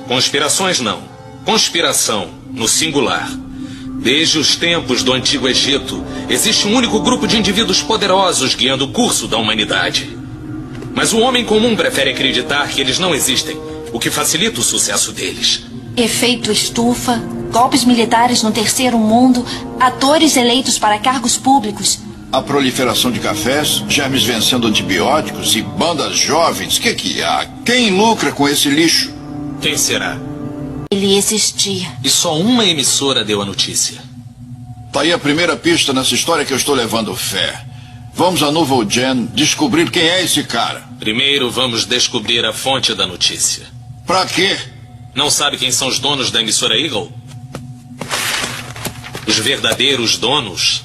Conspirações não. Conspiração, no singular. Desde os tempos do Antigo Egito, existe um único grupo de indivíduos poderosos guiando o curso da humanidade. Mas o homem comum prefere acreditar que eles não existem, o que facilita o sucesso deles. Efeito estufa, golpes militares no terceiro mundo, atores eleitos para cargos públicos. A proliferação de cafés, germes vencendo antibióticos e bandas jovens. Que há? Quem lucra com esse lixo? Quem será? Ele existia. E só uma emissora deu a notícia. Tá aí a primeira pista nessa história que eu estou levando fé. Vamos a Nouveau Gen descobrir quem é esse cara. Primeiro vamos descobrir a fonte da notícia. Pra quê? Não sabe quem são os donos da emissora Eagle? Os verdadeiros donos?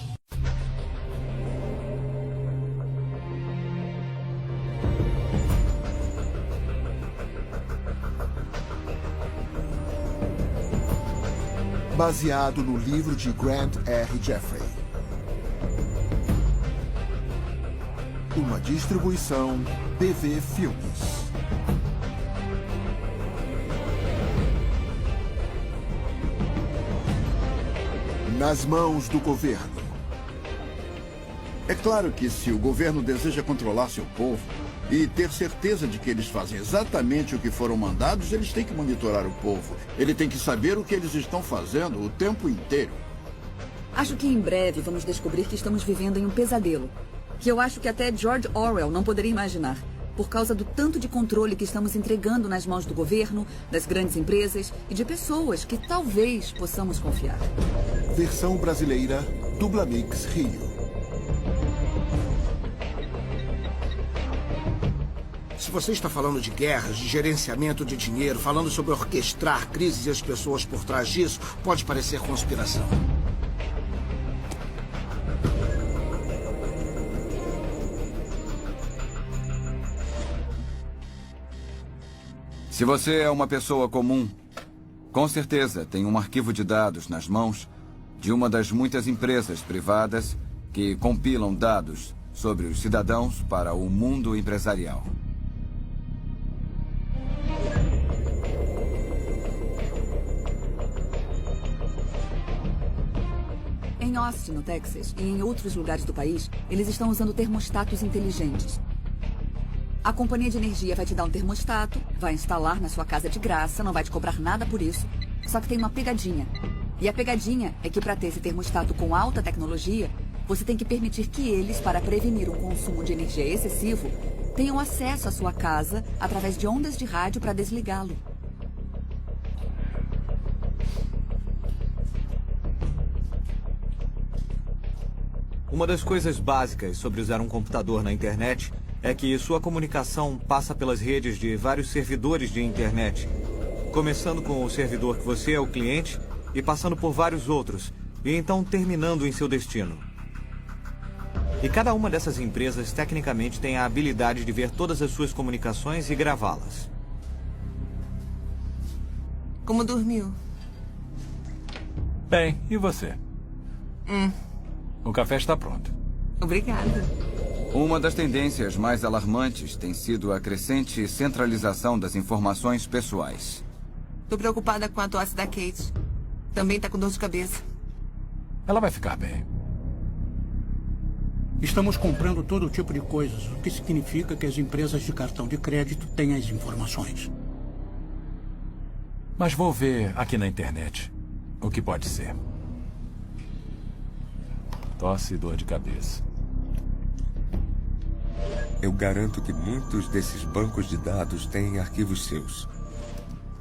Baseado no livro de Grant R. Jeffrey. Uma distribuição BV Filmes. Nas mãos do governo. É claro que se o governo deseja controlar seu povo e ter certeza de que eles fazem exatamente o que foram mandados, eles têm que monitorar o povo. Ele tem que saber o que eles estão fazendo o tempo inteiro. Acho que em breve vamos descobrir que estamos vivendo em um pesadelo. Que eu acho que até George Orwell não poderia imaginar. Por causa do tanto de controle que estamos entregando nas mãos do governo, das grandes empresas e de pessoas que talvez possamos confiar. Versão brasileira, Dublamix Rio. Se você está falando de guerras, de gerenciamento de dinheiro, falando sobre orquestrar crises e as pessoas por trás disso, pode parecer conspiração. Se você é uma pessoa comum, com certeza tem um arquivo de dados nas mãos de uma das muitas empresas privadas que compilam dados sobre os cidadãos para o mundo empresarial. Em Austin, no Texas, e em outros lugares do país, eles estão usando termostatos inteligentes. A companhia de energia vai te dar um termostato, vai instalar na sua casa de graça, não vai te cobrar nada por isso. Só que tem uma pegadinha. E a pegadinha é que para ter esse termostato com alta tecnologia, você tem que permitir que eles, para prevenir um consumo de energia excessivo, tenham acesso à sua casa através de ondas de rádio para desligá-lo. Uma das coisas básicas sobre usar um computador na internet é que sua comunicação passa pelas redes de vários servidores de internet, começando com o servidor que você é o cliente e passando por vários outros, e então terminando em seu destino. E cada uma dessas empresas tecnicamente tem a habilidade de ver todas as suas comunicações e gravá-las. Como dormiu? Bem, e você? O café está pronto. Obrigada. Uma das tendências mais alarmantes tem sido a crescente centralização das informações pessoais. Tô preocupada com a tosse da Kate. Também tá com dor de cabeça. Ela vai ficar bem. Estamos comprando todo tipo de coisas, o que significa que as empresas de cartão de crédito têm as informações. Mas vou ver aqui na internet o que pode ser. Tosse e dor de cabeça. Eu garanto que muitos desses bancos de dados têm arquivos seus.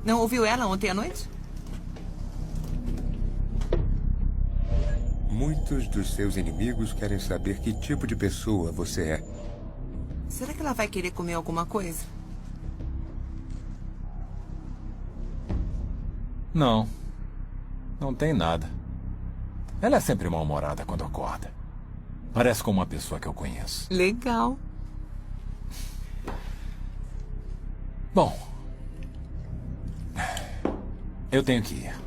Não ouviu ela ontem à noite? Muitos dos seus inimigos querem saber que tipo de pessoa você é. Será que ela vai querer comer alguma coisa? Não. Não tem nada. Ela é sempre mal-humorada quando acorda. Parece com uma pessoa que eu conheço. Legal. Bom, eu tenho que ir.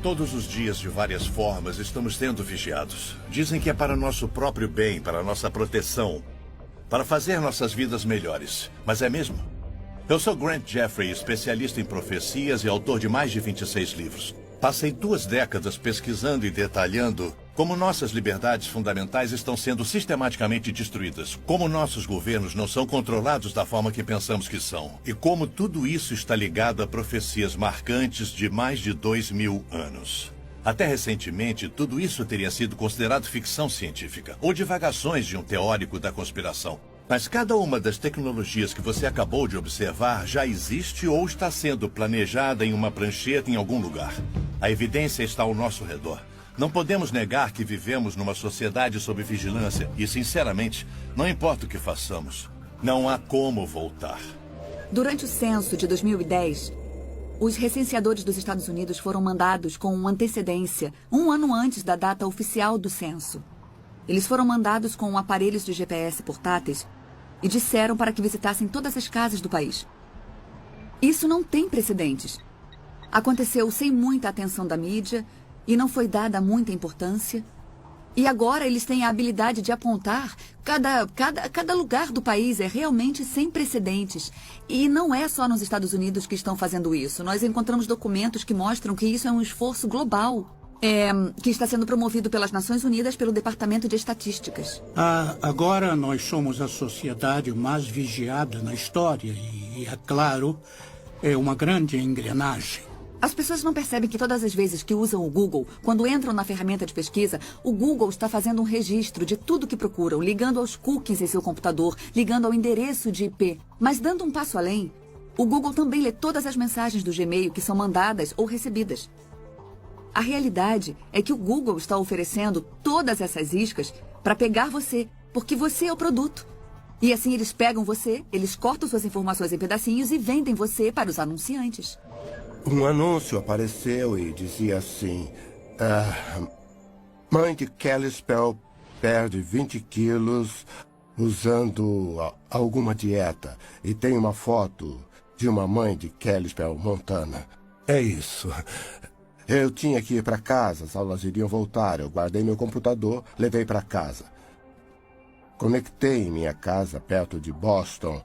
Todos os dias, de várias formas, estamos sendo vigiados. Dizem que é para nosso próprio bem, para nossa proteção, para fazer nossas vidas melhores. Mas é mesmo? Eu sou Grant Jeffrey, especialista em profecias e autor de mais de 26 livros. Passei 2 décadas pesquisando e detalhando como nossas liberdades fundamentais estão sendo sistematicamente destruídas, como nossos governos não são controlados da forma que pensamos que são, e como tudo isso está ligado a profecias marcantes de mais de 2000 anos. Até recentemente, tudo isso teria sido considerado ficção científica, ou divagações de um teórico da conspiração. Mas cada uma das tecnologias que você acabou de observar já existe ou está sendo planejada em uma prancheta em algum lugar. A evidência está ao nosso redor. Não podemos negar que vivemos numa sociedade sob vigilância e, sinceramente, não importa o que façamos, não há como voltar. Durante o censo de 2010, os recenseadores dos Estados Unidos foram mandados com antecedência, 1 ano antes da data oficial do censo. Eles foram mandados com aparelhos de GPS portáteis e disseram para que visitassem todas as casas do país. Isso não tem precedentes. Aconteceu sem muita atenção da mídia e não foi dada muita importância. E agora eles têm a habilidade de apontar cada lugar do país. É realmente sem precedentes. E não é só nos Estados Unidos que estão fazendo isso. Nós encontramos documentos que mostram que isso é um esforço global. Que está sendo promovido pelas Nações Unidas pelo Departamento de Estatísticas. Agora nós somos a sociedade mais vigiada na história e, é claro, é uma grande engrenagem. As pessoas não percebem que todas as vezes que usam o Google, quando entram na ferramenta de pesquisa, o Google está fazendo um registro de tudo que procuram, ligando aos cookies em seu computador, ligando ao endereço de IP. Mas dando um passo além, o Google também lê todas as mensagens do Gmail que são mandadas ou recebidas. A realidade é que o Google está oferecendo todas essas iscas para pegar você, porque você é o produto. E assim eles pegam você, eles cortam suas informações em pedacinhos e vendem você para os anunciantes. Um anúncio apareceu e dizia assim: mãe de Kelly Spell perde 20 quilos usando alguma dieta. E tem uma foto de uma mãe de Kelly Spell, Montana. É isso. Eu tinha que ir para casa, as aulas iriam voltar. Eu guardei meu computador, levei para casa. Conectei em minha casa perto de Boston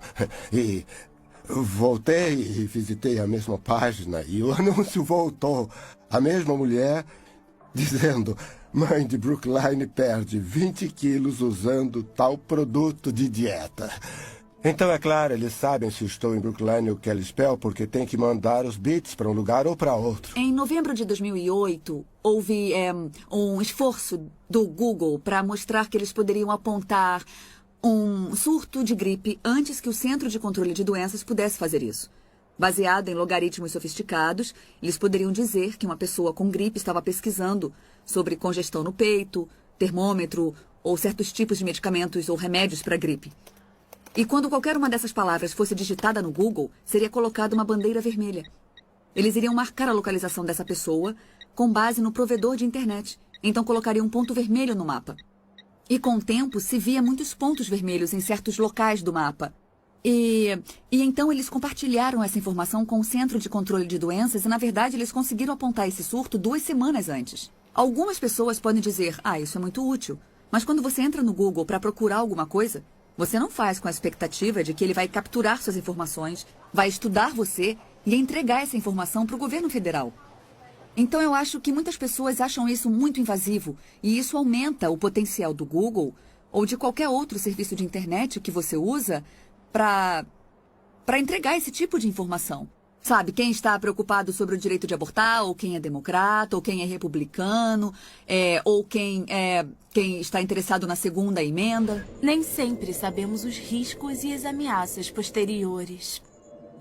e voltei e visitei a mesma página e o anúncio voltou. A mesma mulher dizendo: mãe de Brookline perde 20 quilos usando tal produto de dieta. Então, é claro, eles sabem se estou em Brookline ou Kelly Spell porque tem que mandar os bits para um lugar ou para outro. Em novembro de 2008, houve um esforço do Google para mostrar que eles poderiam apontar um surto de gripe antes que o Centro de Controle de Doenças pudesse fazer isso. Baseado em logaritmos sofisticados, eles poderiam dizer que uma pessoa com gripe estava pesquisando sobre congestão no peito, termômetro ou certos tipos de medicamentos ou remédios para gripe. E quando qualquer uma dessas palavras fosse digitada no Google, seria colocada uma bandeira vermelha. Eles iriam marcar a localização dessa pessoa com base no provedor de internet. Então colocariam um ponto vermelho no mapa. E com o tempo se via muitos pontos vermelhos em certos locais do mapa. E então eles compartilharam essa informação com o Centro de Controle de Doenças e, na verdade, eles conseguiram apontar esse surto 2 semanas antes. Algumas pessoas podem dizer: isso é muito útil. Mas quando você entra no Google para procurar alguma coisa, você não faz com a expectativa de que ele vai capturar suas informações, vai estudar você e entregar essa informação para o governo federal. Então eu acho que muitas pessoas acham isso muito invasivo e isso aumenta o potencial do Google ou de qualquer outro serviço de internet que você usa para entregar esse tipo de informação. Sabe, quem está preocupado sobre o direito de abortar, ou quem é democrata, ou quem é republicano, ou quem está interessado na segunda emenda. Nem sempre sabemos os riscos e as ameaças posteriores.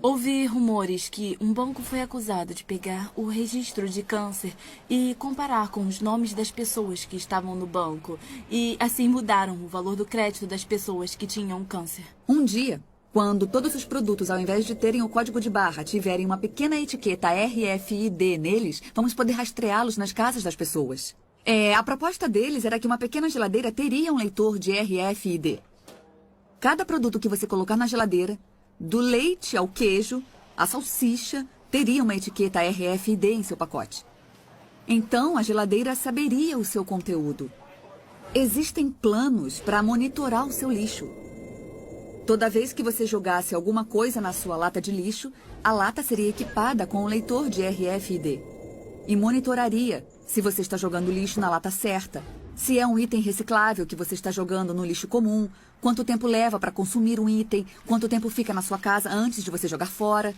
Houve rumores que um banco foi acusado de pegar o registro de câncer e comparar com os nomes das pessoas que estavam no banco. E assim mudaram o valor do crédito das pessoas que tinham câncer. Um dia, quando todos os produtos, ao invés de terem o código de barra, tiverem uma pequena etiqueta RFID neles, vamos poder rastreá-los nas casas das pessoas. A proposta deles era que uma pequena geladeira teria um leitor de RFID. Cada produto que você colocar na geladeira, do leite ao queijo, a salsicha, teria uma etiqueta RFID em seu pacote. Então, a geladeira saberia o seu conteúdo. Existem planos para monitorar o seu lixo. Toda vez que você jogasse alguma coisa na sua lata de lixo, a lata seria equipada com um leitor de RFID e monitoraria se você está jogando lixo na lata certa, se é um item reciclável que você está jogando no lixo comum, quanto tempo leva para consumir um item, quanto tempo fica na sua casa antes de você jogar fora.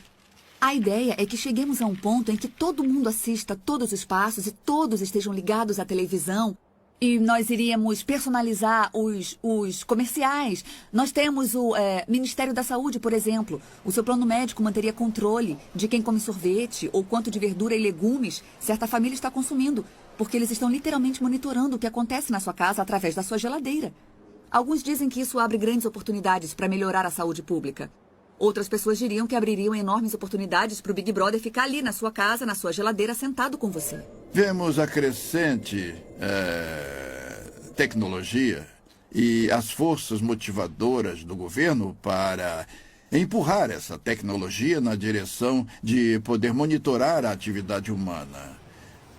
A ideia é que cheguemos a um ponto em que todo mundo assista todos os passos e todos estejam ligados à televisão. E nós iríamos personalizar os comerciais. Nós temos o Ministério da Saúde, por exemplo. O seu plano médico manteria controle de quem come sorvete ou quanto de verdura e legumes certa família está consumindo, porque eles estão literalmente monitorando o que acontece na sua casa através da sua geladeira. Alguns dizem que isso abre grandes oportunidades para melhorar a saúde pública. Outras pessoas diriam que abririam enormes oportunidades para o Big Brother ficar ali na sua casa, na sua geladeira, sentado com você. Vemos a crescente tecnologia e as forças motivadoras do governo para empurrar essa tecnologia na direção de poder monitorar a atividade humana.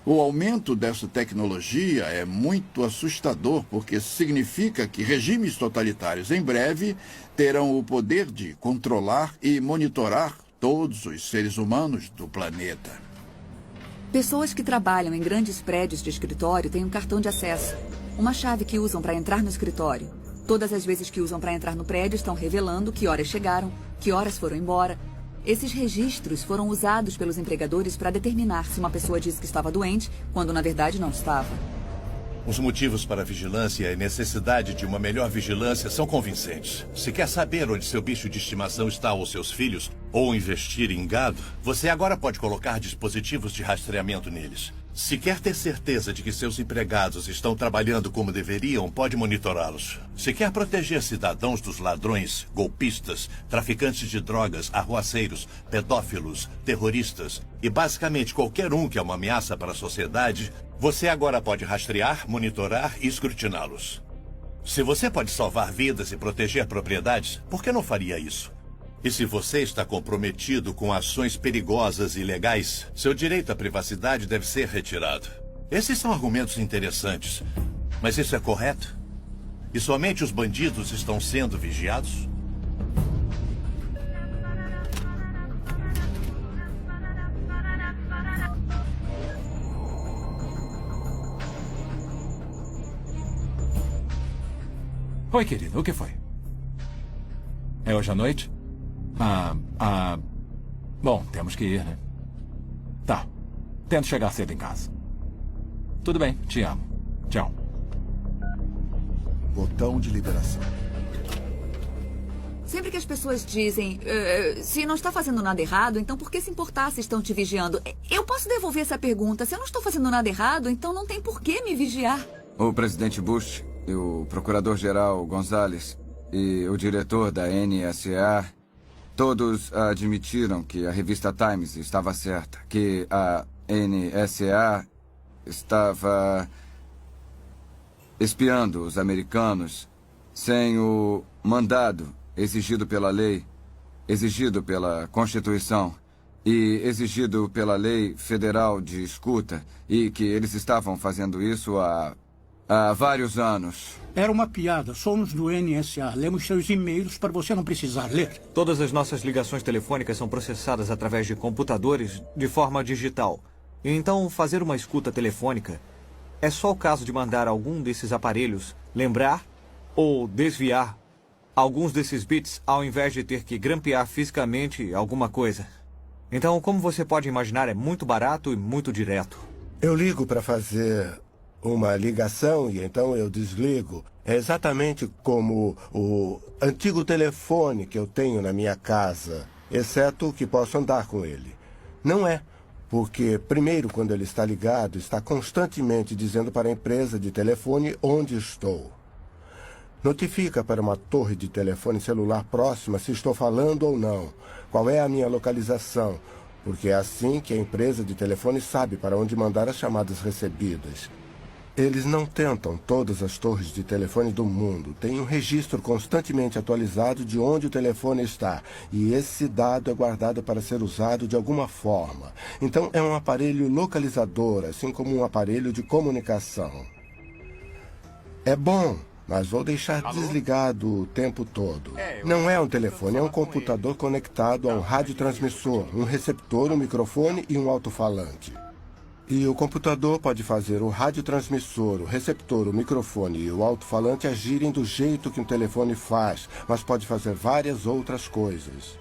O aumento dessa tecnologia é muito assustador, porque significa que regimes totalitários em breve terão o poder de controlar e monitorar todos os seres humanos do planeta. Pessoas que trabalham em grandes prédios de escritório têm um cartão de acesso, uma chave que usam para entrar no escritório. Todas as vezes que usam para entrar no prédio estão revelando que horas chegaram, que horas foram embora. Esses registros foram usados pelos empregadores para determinar se uma pessoa disse que estava doente, quando na verdade não estava. Os motivos para a vigilância e a necessidade de uma melhor vigilância são convincentes. Se quer saber onde seu bicho de estimação está ou seus filhos, ou investir em gado, você agora pode colocar dispositivos de rastreamento neles. Se quer ter certeza de que seus empregados estão trabalhando como deveriam, pode monitorá-los. Se quer proteger cidadãos dos ladrões, golpistas, traficantes de drogas, arruaceiros, pedófilos, terroristas e basicamente qualquer um que é uma ameaça para a sociedade, você agora pode rastrear, monitorar e escrutiná-los. Se você pode salvar vidas e proteger propriedades, por que não faria isso? E se você está comprometido com ações perigosas e ilegais, seu direito à privacidade deve ser retirado. Esses são argumentos interessantes, mas isso é correto? E somente os bandidos estão sendo vigiados? Oi, querido, o que foi? É hoje à noite? Bom, temos que ir, né? Tá. Tento chegar cedo em casa. Tudo bem, te amo. Tchau. Botão de liberação. Sempre que as pessoas dizem, se não está fazendo nada errado, então por que se importar se estão te vigiando? Eu posso devolver essa pergunta. Se eu não estou fazendo nada errado, então não tem por que me vigiar. O presidente Bush, e o procurador-geral Gonzales e o diretor da NSA... todos admitiram que a revista Times estava certa, que a NSA estava espiando os americanos sem o mandado exigido pela lei, exigido pela Constituição e exigido pela lei federal de escuta, e que eles estavam fazendo isso há vários anos. Era uma piada. Somos do NSA. Lemos seus e-mails para você não precisar ler. Todas as nossas ligações telefônicas são processadas através de computadores de forma digital. E então, fazer uma escuta telefônica é só o caso de mandar algum desses aparelhos lembrar ou desviar alguns desses bits ao invés de ter que grampear fisicamente alguma coisa. Então, como você pode imaginar, é muito barato e muito direto. Eu ligo para fazer uma ligação e então eu desligo. É exatamente como o antigo telefone que eu tenho na minha casa, exceto que posso andar com ele. Não é, porque primeiro, quando ele está ligado, está constantemente dizendo para a empresa de telefone onde estou. Notifica para uma torre de telefone celular próxima se estou falando ou não, qual é a minha localização, porque é assim que a empresa de telefone sabe para onde mandar as chamadas recebidas. Eles não tentam todas as torres de telefone do mundo. Tem um registro constantemente atualizado de onde o telefone está. E esse dado é guardado para ser usado de alguma forma. Então é um aparelho localizador, assim como um aparelho de comunicação. É bom, mas vou deixar desligado o tempo todo. Não é um telefone, é um computador conectado a um radiotransmissor, um receptor, um microfone e um alto-falante. E o computador pode fazer o radiotransmissor, o receptor, o microfone e o alto-falante agirem do jeito que um telefone faz, mas pode fazer várias outras coisas.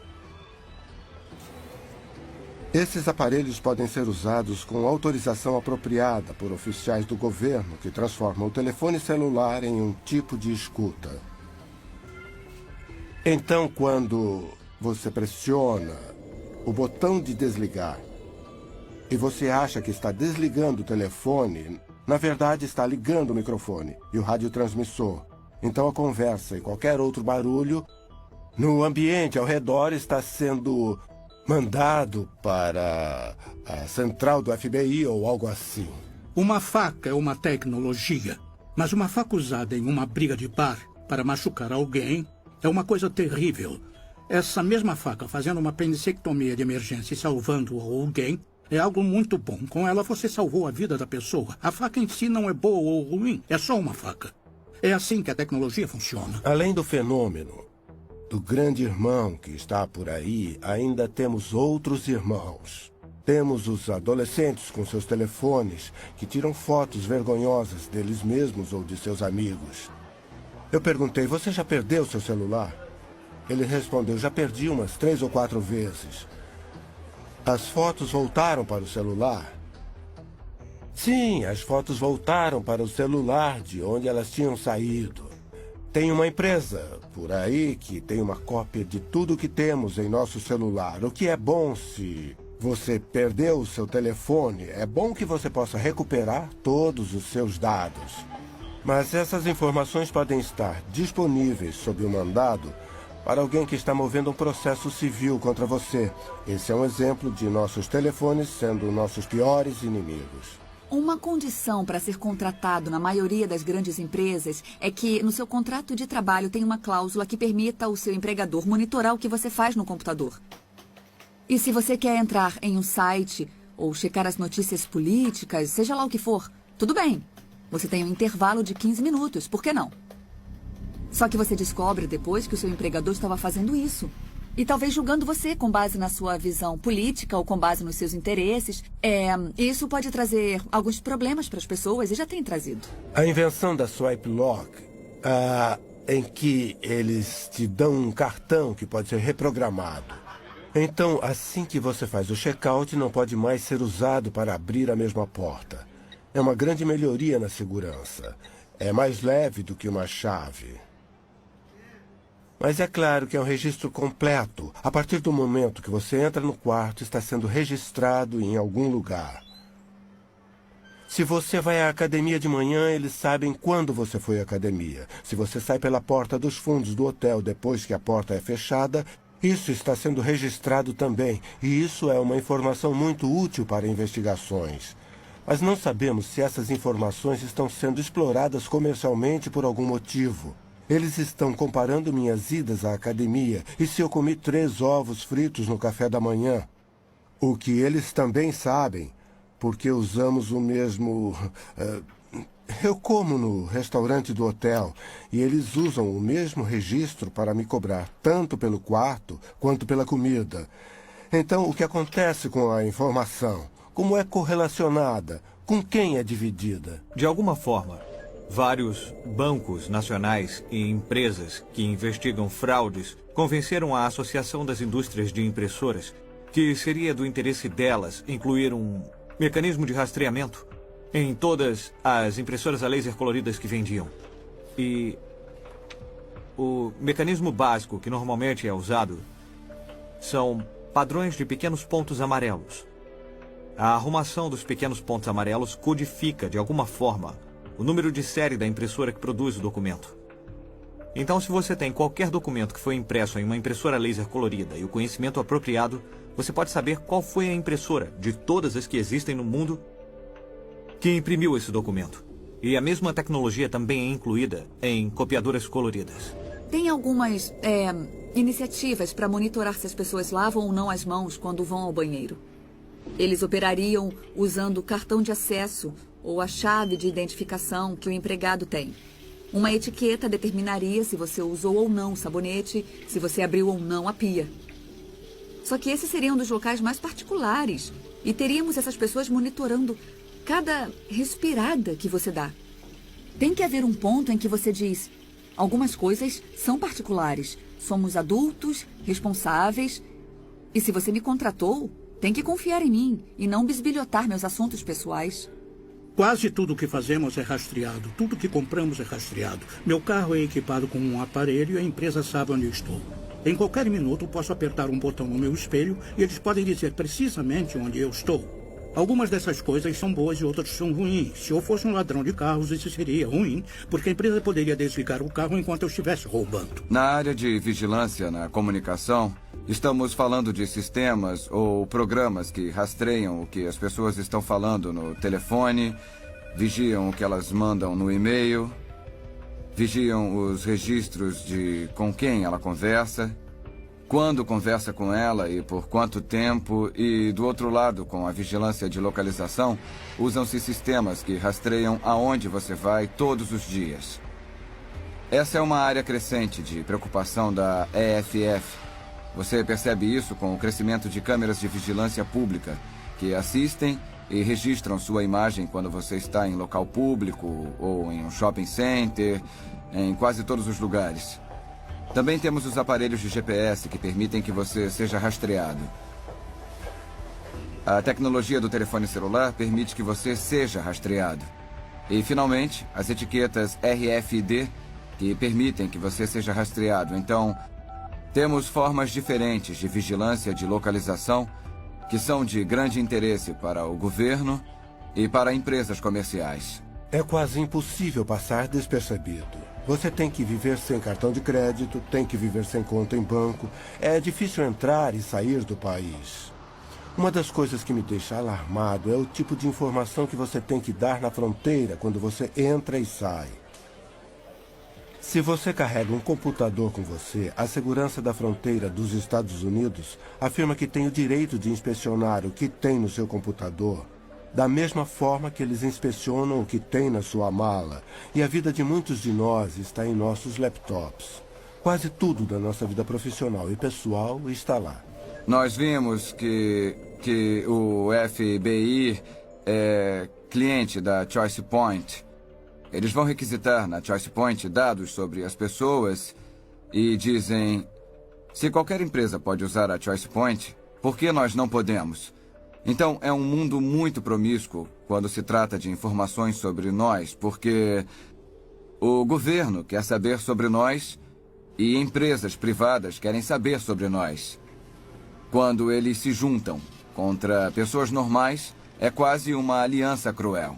Esses aparelhos podem ser usados com autorização apropriada por oficiais do governo que transformam o telefone celular em um tipo de escuta. Então, quando você pressiona o botão de desligar e você acha que está desligando o telefone, na verdade está ligando o microfone e o radiotransmissor. Então a conversa e qualquer outro barulho no ambiente ao redor está sendo mandado para a central do FBI ou algo assim. Uma faca é uma tecnologia, mas uma faca usada em uma briga de bar para machucar alguém é uma coisa terrível. Essa mesma faca fazendo uma apendicectomia de emergência e salvando alguém é algo muito bom. Com ela você salvou a vida da pessoa. A faca em si não é boa ou ruim, é só uma faca. É assim que a tecnologia funciona. Além do fenômeno do grande irmão que está por aí, ainda temos outros irmãos. Temos os adolescentes com seus telefones que tiram fotos vergonhosas deles mesmos ou de seus amigos. Eu perguntei, você já perdeu seu celular? Ele respondeu, já perdi umas 3 ou 4 vezes. As fotos voltaram para o celular? Sim, as fotos voltaram para o celular de onde elas tinham saído. Tem uma empresa por aí que tem uma cópia de tudo que temos em nosso celular. O que é bom se você perdeu o seu telefone, é bom que você possa recuperar todos os seus dados. Mas essas informações podem estar disponíveis sob o mandado para alguém que está movendo um processo civil contra você. Esse é um exemplo de nossos telefones sendo nossos piores inimigos. Uma condição para ser contratado na maioria das grandes empresas é que no seu contrato de trabalho tem uma cláusula que permita ao seu empregador monitorar o que você faz no computador. E se você quer entrar em um site ou checar as notícias políticas, seja lá o que for, tudo bem. Você tem um intervalo de 15 minutos, por que não? Só que você descobre depois que o seu empregador estava fazendo isso. E talvez julgando você com base na sua visão política ou com base nos seus interesses. Isso pode trazer alguns problemas para as pessoas e já tem trazido. A invenção da Swipe Lock, em que eles te dão um cartão que pode ser reprogramado. Então, assim que você faz o check-out, não pode mais ser usado para abrir a mesma porta. É uma grande melhoria na segurança. É mais leve do que uma chave. Mas é claro que é um registro completo. A partir do momento que você entra no quarto, está sendo registrado em algum lugar. Se você vai à academia de manhã, eles sabem quando você foi à academia. Se você sai pela porta dos fundos do hotel depois que a porta é fechada, isso está sendo registrado também. E isso é uma informação muito útil para investigações. Mas não sabemos se essas informações estão sendo exploradas comercialmente por algum motivo. Eles estão comparando minhas idas à academia e se eu comi 3 ovos fritos no café da manhã. O que eles também sabem, porque usamos o mesmo... eu como no restaurante do hotel e eles usam o mesmo registro para me cobrar tanto pelo quarto quanto pela comida. Então, o que acontece com a informação? Como é correlacionada? Com quem é dividida? De alguma forma, vários bancos nacionais e empresas que investigam fraudes convenceram a Associação das Indústrias de Impressoras que seria do interesse delas incluir um mecanismo de rastreamento em todas as impressoras a laser coloridas que vendiam. E o mecanismo básico que normalmente é usado são padrões de pequenos pontos amarelos. A arrumação dos pequenos pontos amarelos codifica, de alguma forma, o número de série da impressora que produz o documento. Então, se você tem qualquer documento que foi impresso em uma impressora laser colorida e o conhecimento apropriado, você pode saber qual foi a impressora de todas as que existem no mundo que imprimiu esse documento. E a mesma tecnologia também é incluída em copiadoras coloridas. Tem algumas iniciativas para monitorar se as pessoas lavam ou não as mãos quando vão ao banheiro. Eles operariam usando o cartão de acesso ou a chave de identificação que o empregado tem. Uma etiqueta determinaria se você usou ou não o sabonete, se você abriu ou não a pia. Só que esse seria um dos locais mais particulares. E teríamos essas pessoas monitorando cada respirada que você dá. Tem que haver um ponto em que você diz: algumas coisas são particulares. Somos adultos, responsáveis. E se você me contratou, tem que confiar em mim e não bisbilhotar meus assuntos pessoais. Quase tudo o que fazemos é rastreado. Tudo que compramos é rastreado. Meu carro é equipado com um aparelho e a empresa sabe onde eu estou. Em qualquer minuto, posso apertar um botão no meu espelho e eles podem dizer precisamente onde eu estou. Algumas dessas coisas são boas e outras são ruins. Se eu fosse um ladrão de carros, isso seria ruim, porque a empresa poderia desligar o carro enquanto eu estivesse roubando. Na área de vigilância na comunicação, estamos falando de sistemas ou programas que rastreiam o que as pessoas estão falando no telefone, vigiam o que elas mandam no e-mail, vigiam os registros de com quem ela conversa, quando conversa com ela e por quanto tempo. E do outro lado, com a vigilância de localização, usam-se sistemas que rastreiam aonde você vai todos os dias. Essa é uma área crescente de preocupação da EFF. Você percebe isso com o crescimento de câmeras de vigilância pública, que assistem e registram sua imagem quando você está em local público ou em um shopping center, em quase todos os lugares. Também temos os aparelhos de GPS que permitem que você seja rastreado. A tecnologia do telefone celular permite que você seja rastreado. E, finalmente, as etiquetas RFID que permitem que você seja rastreado. Então, temos formas diferentes de vigilância de localização que são de grande interesse para o governo e para empresas comerciais. É quase impossível passar despercebido. Você tem que viver sem cartão de crédito, tem que viver sem conta em banco. É difícil entrar e sair do país. Uma das coisas que me deixa alarmado é o tipo de informação que você tem que dar na fronteira quando você entra e sai. Se você carrega um computador com você, a segurança da fronteira dos Estados Unidos afirma que tem o direito de inspecionar o que tem no seu computador, da mesma forma que eles inspecionam o que tem na sua mala. E a vida de muitos de nós está em nossos laptops. Quase tudo da nossa vida profissional e pessoal está lá. Nós vimos que o FBI é cliente da Choice Point. Eles vão requisitar na Choice Point dados sobre as pessoas e dizem: se qualquer empresa pode usar a Choice Point, por que nós não podemos? Então, é um mundo muito promíscuo quando se trata de informações sobre nós, porque o governo quer saber sobre nós e empresas privadas querem saber sobre nós. Quando eles se juntam contra pessoas normais, é quase uma aliança cruel.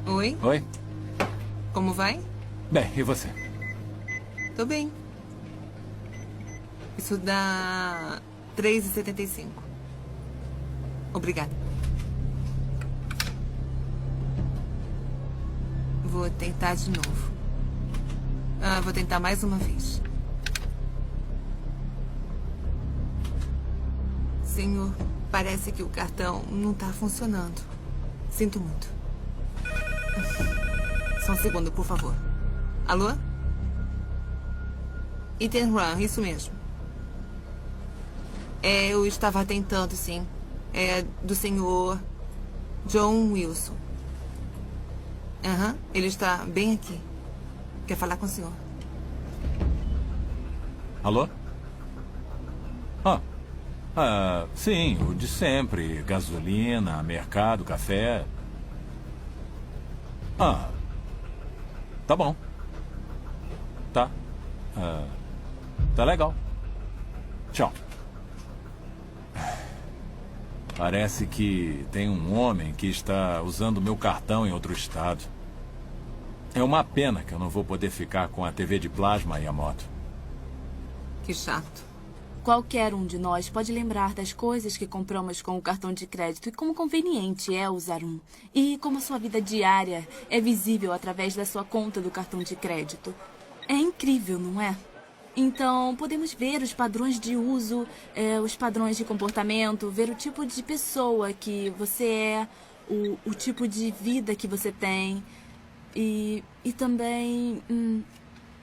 Oi? Oi? Como vai? Bem, e você? Tô bem. Isso dá R$3,75. Obrigada. Vou tentar de novo. Vou tentar mais uma vez. Senhor, parece que o cartão não tá funcionando. Sinto muito. Só um segundo, por favor. Alô? Ethan Run, isso mesmo. Eu estava tentando, sim. É do senhor John Wilson. Ele está bem aqui. Quer falar com o senhor? Alô? Sim, o de sempre. Gasolina, mercado, café. Tá bom. Tá. Tá legal. Tchau. Parece que tem um homem que está usando meu cartão em outro estado. É uma pena que eu não vou poder ficar com a TV de plasma e a moto. Que chato. Qualquer um de nós pode lembrar das coisas que compramos com o cartão de crédito e como conveniente é usar um. E como a sua vida diária é visível através da sua conta do cartão de crédito. É incrível, não é? Então, podemos ver os padrões de uso, os padrões de comportamento, ver o tipo de pessoa que você é, o tipo de vida que você tem e também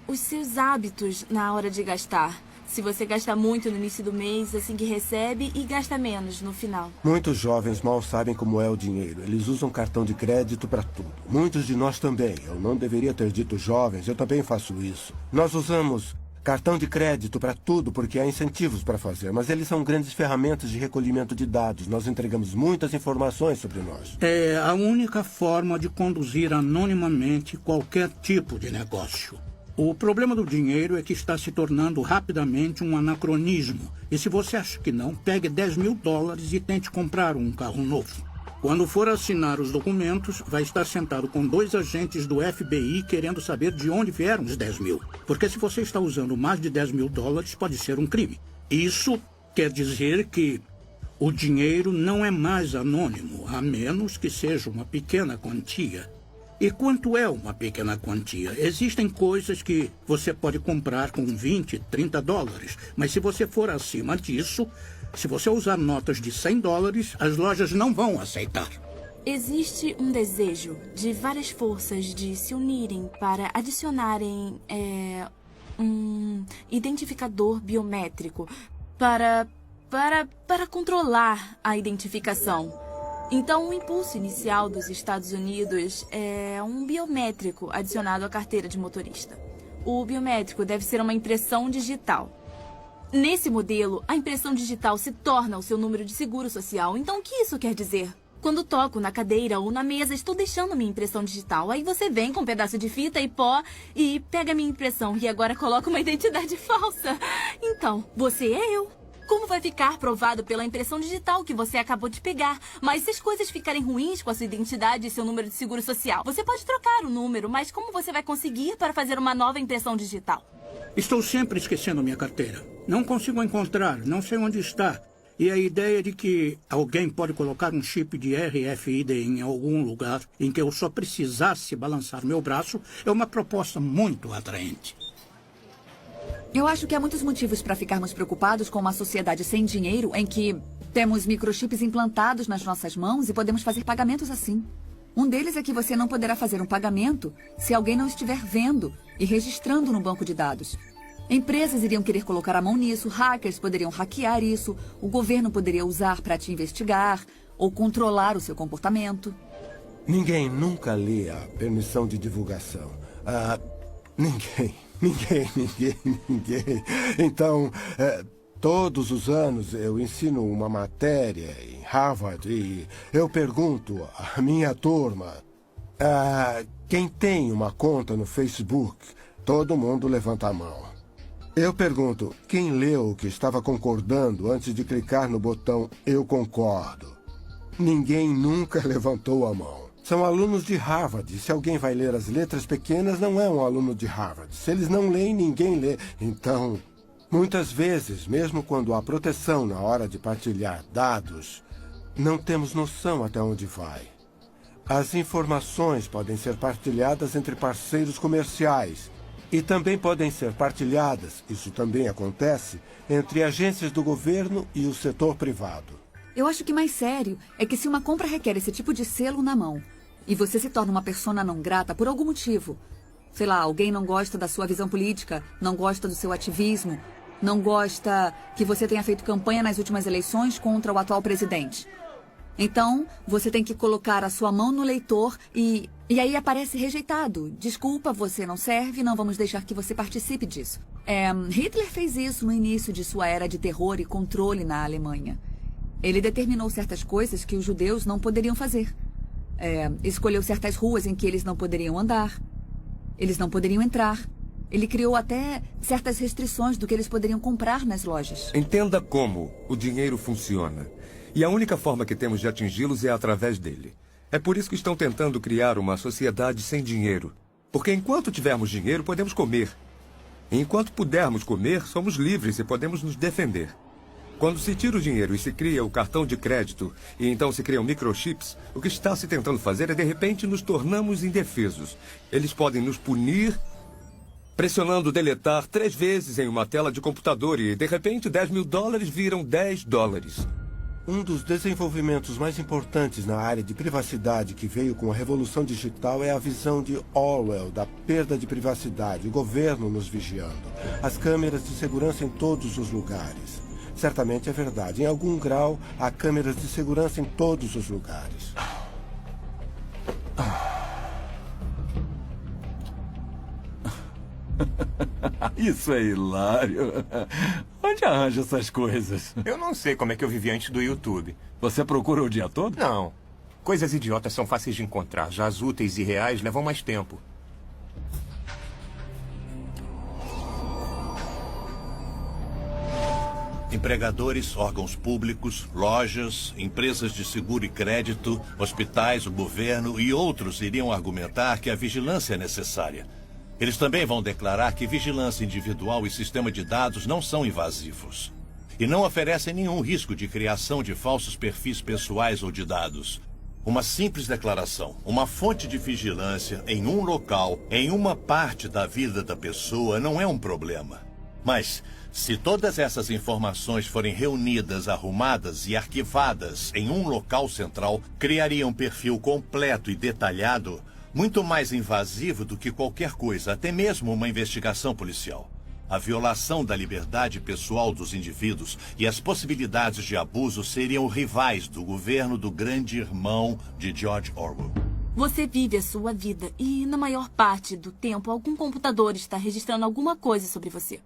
os seus hábitos na hora de gastar. Se você gasta muito no início do mês, assim que recebe, e gasta menos no final. Muitos jovens mal sabem como é o dinheiro. Eles usam cartão de crédito para tudo. Muitos de nós também. Eu não deveria ter dito jovens, eu também faço isso. Nós usamos cartão de crédito para tudo porque há incentivos para fazer, mas eles são grandes ferramentas de recolhimento de dados. Nós entregamos muitas informações sobre nós. É a única forma de conduzir anonimamente qualquer tipo de negócio. O problema do dinheiro é que está se tornando rapidamente um anacronismo. E se você acha que não, pegue $10.000 e tente comprar um carro novo. Quando for assinar os documentos, vai estar sentado com 2 agentes do FBI querendo saber de onde vieram os 10 mil. Porque se você está usando mais de $10.000, pode ser um crime. Isso quer dizer que o dinheiro não é mais anônimo, a menos que seja uma pequena quantia. E quanto é uma pequena quantia? Existem coisas que você pode comprar com $20, $30, mas se você for acima disso, se você usar notas de $100, as lojas não vão aceitar. Existe um desejo de várias forças de se unirem para adicionarem um identificador biométrico para controlar a identificação. Então, o impulso inicial dos Estados Unidos é um biométrico adicionado à carteira de motorista. O biométrico deve ser uma impressão digital. Nesse modelo, a impressão digital se torna o seu número de seguro social. Então, o que isso quer dizer? Quando toco na cadeira ou na mesa, estou deixando minha impressão digital. Aí você vem com um pedaço de fita e pó e pega minha impressão e agora coloca uma identidade falsa. Então, você é eu. Como vai ficar provado pela impressão digital que você acabou de pegar? Mas se as coisas ficarem ruins com a sua identidade e seu número de seguro social, você pode trocar o número, mas como você vai conseguir para fazer uma nova impressão digital? Estou sempre esquecendo minha carteira. Não consigo encontrar, não sei onde está. E a ideia de que alguém pode colocar um chip de RFID em algum lugar em que eu só precisasse balançar meu braço é uma proposta muito atraente. Eu acho que há muitos motivos para ficarmos preocupados com uma sociedade sem dinheiro em que temos microchips implantados nas nossas mãos e podemos fazer pagamentos assim. Um deles é que você não poderá fazer um pagamento se alguém não estiver vendo e registrando no banco de dados. Empresas iriam querer colocar a mão nisso, hackers poderiam hackear isso, o governo poderia usar para te investigar ou controlar o seu comportamento. Ninguém nunca lê a permissão de divulgação. Ninguém. Então, todos os anos eu ensino uma matéria em Harvard e eu pergunto à minha turma, quem tem uma conta no Facebook? Todo mundo levanta a mão. Eu pergunto, quem leu o que estava concordando antes de clicar no botão Eu concordo? Ninguém nunca levantou a mão. São alunos de Harvard. Se alguém vai ler as letras pequenas, não é um aluno de Harvard. Se eles não leem, ninguém lê. Então, muitas vezes, mesmo quando há proteção na hora de partilhar dados, não temos noção até onde vai. As informações podem ser partilhadas entre parceiros comerciais e também podem ser partilhadas, isso também acontece, entre agências do governo e o setor privado. Eu acho que mais sério é que se uma compra requer esse tipo de selo na mão e você se torna uma persona não grata por algum motivo, sei lá, alguém não gosta da sua visão política, não gosta do seu ativismo, não gosta que você tenha feito campanha nas últimas eleições contra o atual presidente. Então, você tem que colocar a sua mão no leitor e aí aparece rejeitado. Desculpa, você não serve, não vamos deixar que você participe disso. Hitler fez isso no início de sua era de terror e controle na Alemanha. Ele determinou certas coisas que os judeus não poderiam fazer. Escolheu certas ruas em que eles não poderiam andar. Eles não poderiam entrar. Ele criou até certas restrições do que eles poderiam comprar nas lojas. Entenda como o dinheiro funciona. E a única forma que temos de atingi-los é através dele. É por isso que estão tentando criar uma sociedade sem dinheiro. Porque enquanto tivermos dinheiro, podemos comer. E enquanto pudermos comer, somos livres e podemos nos defender. Quando se tira o dinheiro e se cria o cartão de crédito, e então se criam microchips, o que está se tentando fazer é, de repente, nos tornamos indefesos. Eles podem nos punir pressionando deletar 3 vezes em uma tela de computador e, de repente, $10.000 viram $10. Um dos desenvolvimentos mais importantes na área de privacidade que veio com a revolução digital é a visão de Orwell da perda de privacidade, o governo nos vigiando, as câmeras de segurança em todos os lugares. Certamente é verdade. Em algum grau, há câmeras de segurança em todos os lugares. Isso é hilário. Onde arranja essas coisas? Eu não sei como é que eu vivi antes do YouTube. Você procura o dia todo? Não. Coisas idiotas são fáceis de encontrar. Já as úteis e reais levam mais tempo. Empregadores, órgãos públicos, lojas, empresas de seguro e crédito, hospitais, o governo e outros iriam argumentar que a vigilância é necessária. Eles também vão declarar que vigilância individual e sistema de dados não são invasivos. E não oferecem nenhum risco de criação de falsos perfis pessoais ou de dados. Uma simples declaração, uma fonte de vigilância em um local, em uma parte da vida da pessoa, não é um problema. Mas, se todas essas informações forem reunidas, arrumadas e arquivadas em um local central, criaria um perfil completo e detalhado, muito mais invasivo do que qualquer coisa, até mesmo uma investigação policial. A violação da liberdade pessoal dos indivíduos e as possibilidades de abuso seriam rivais do governo do grande irmão de George Orwell. Você vive a sua vida e, na maior parte do tempo, algum computador está registrando alguma coisa sobre você.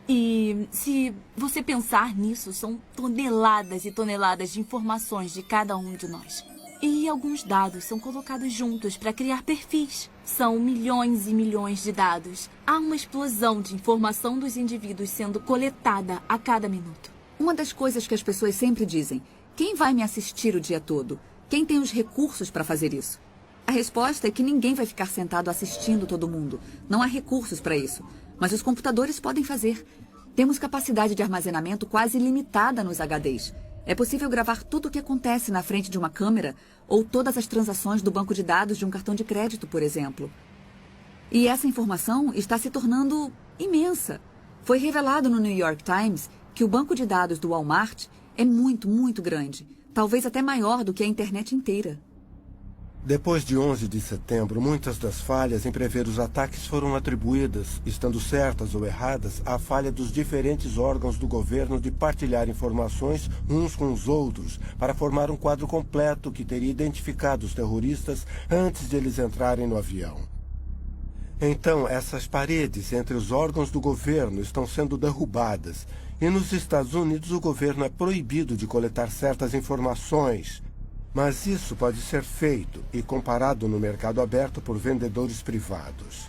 E se você pensar nisso, são toneladas e toneladas de informações de cada um de nós. E alguns dados são colocados juntos para criar perfis. São milhões e milhões de dados. Há uma explosão de informação dos indivíduos sendo coletada a cada minuto. Uma das coisas que as pessoas sempre dizem: quem vai me assistir o dia todo? Quem tem os recursos para fazer isso? A resposta é que ninguém vai ficar sentado assistindo todo mundo. Não há recursos para isso. Mas os computadores podem fazer. Temos capacidade de armazenamento quase ilimitada nos HDs. É possível gravar tudo o que acontece na frente de uma câmera ou todas as transações do banco de dados de um cartão de crédito, por exemplo. E essa informação está se tornando imensa. Foi revelado no New York Times que o banco de dados do Walmart é muito, muito grande. Talvez até maior do que a internet inteira. Depois de 11 de setembro, muitas das falhas em prever os ataques foram atribuídas, estando certas ou erradas, à falha dos diferentes órgãos do governo de partilhar informações uns com os outros para formar um quadro completo que teria identificado os terroristas antes de eles entrarem no avião. Então, essas paredes entre os órgãos do governo estão sendo derrubadas e nos Estados Unidos o governo é proibido de coletar certas informações. Mas isso pode ser feito e comparado no mercado aberto por vendedores privados.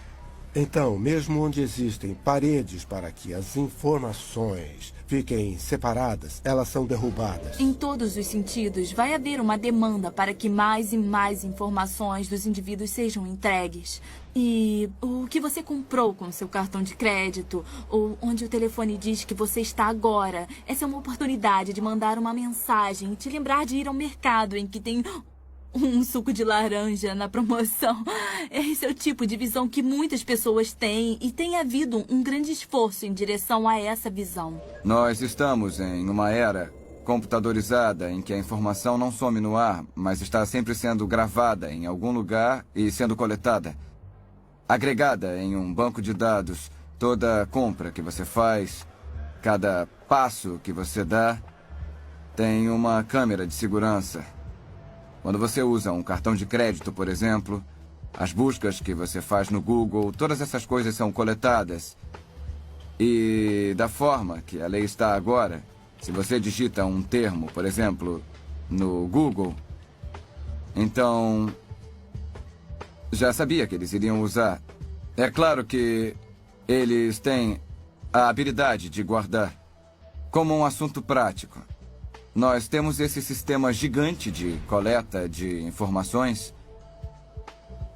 Então, mesmo onde existem paredes para que as informações fiquem separadas, elas são derrubadas. Em todos os sentidos, vai haver uma demanda para que mais e mais informações dos indivíduos sejam entregues. E o que você comprou com seu cartão de crédito, ou onde o telefone diz que você está agora, essa é uma oportunidade de mandar uma mensagem e te lembrar de ir ao mercado em que tem um suco de laranja na promoção. Esse é o tipo de visão que muitas pessoas têm e tem havido um grande esforço em direção a essa visão. Nós estamos em uma era computadorizada em que a informação não some no ar, mas está sempre sendo gravada em algum lugar e sendo coletada. Agregada em um banco de dados, toda compra que você faz, cada passo que você dá, tem uma câmera de segurança. Quando você usa um cartão de crédito, por exemplo, as buscas que você faz no Google, todas essas coisas são coletadas. E da forma que a lei está agora, se você digita um termo, por exemplo, no Google, então já sabia que eles iriam usar. É claro que eles têm a habilidade de guardar. Como um assunto prático, nós temos esse sistema gigante de coleta de informações.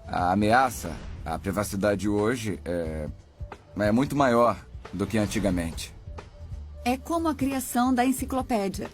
A ameaça A privacidade hoje é muito maior do que antigamente. É como a criação da enciclopédia.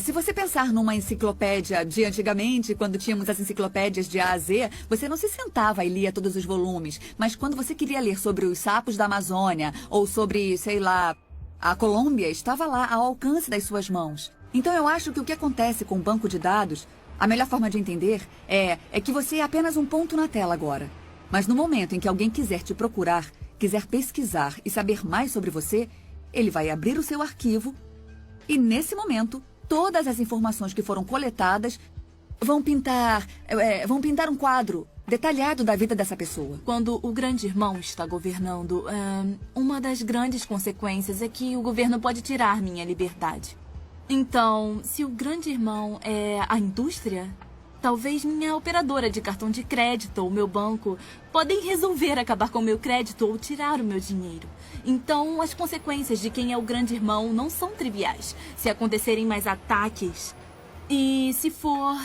Se você pensar numa enciclopédia de antigamente, quando tínhamos as enciclopédias de A a Z, você não se sentava e lia todos os volumes. Mas quando você queria ler sobre os sapos da Amazônia, ou sobre, sei lá, a Colômbia, estava lá ao alcance das suas mãos. Então eu acho que o que acontece com o banco de dados, a melhor forma de entender é que você é apenas um ponto na tela agora. Mas no momento em que alguém quiser te procurar, quiser pesquisar e saber mais sobre você, ele vai abrir o seu arquivo e, nesse momento, todas as informações que foram coletadas vão pintar um quadro detalhado da vida dessa pessoa. Quando o grande irmão está governando, uma das grandes consequências é que o governo pode tirar minha liberdade. Então, se o grande irmão é a indústria, talvez minha operadora de cartão de crédito ou meu banco podem resolver acabar com o meu crédito ou tirar o meu dinheiro. Então, as consequências de quem é o grande irmão não são triviais. Se acontecerem mais ataques e se for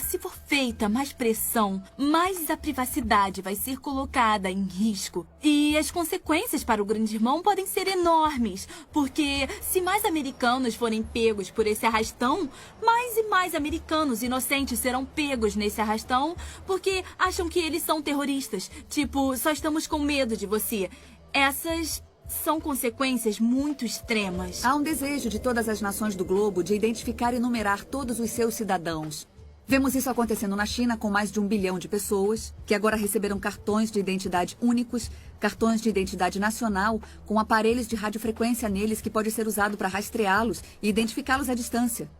feita mais pressão, mais a privacidade vai ser colocada em risco. E as consequências para o grande irmão podem ser enormes, porque se mais americanos forem pegos por esse arrastão, mais e mais americanos inocentes serão pegos nesse arrastão porque acham que eles são terroristas. Tipo, só estamos com medo de você. Essas são consequências muito extremas. Há um desejo de todas as nações do globo de identificar e numerar todos os seus cidadãos. Vemos isso acontecendo na China com mais de 1 bilhão de pessoas, que agora receberam cartões de identidade únicos, cartões de identidade nacional, com aparelhos de radiofrequência neles que pode ser usado para rastreá-los e identificá-los à distância.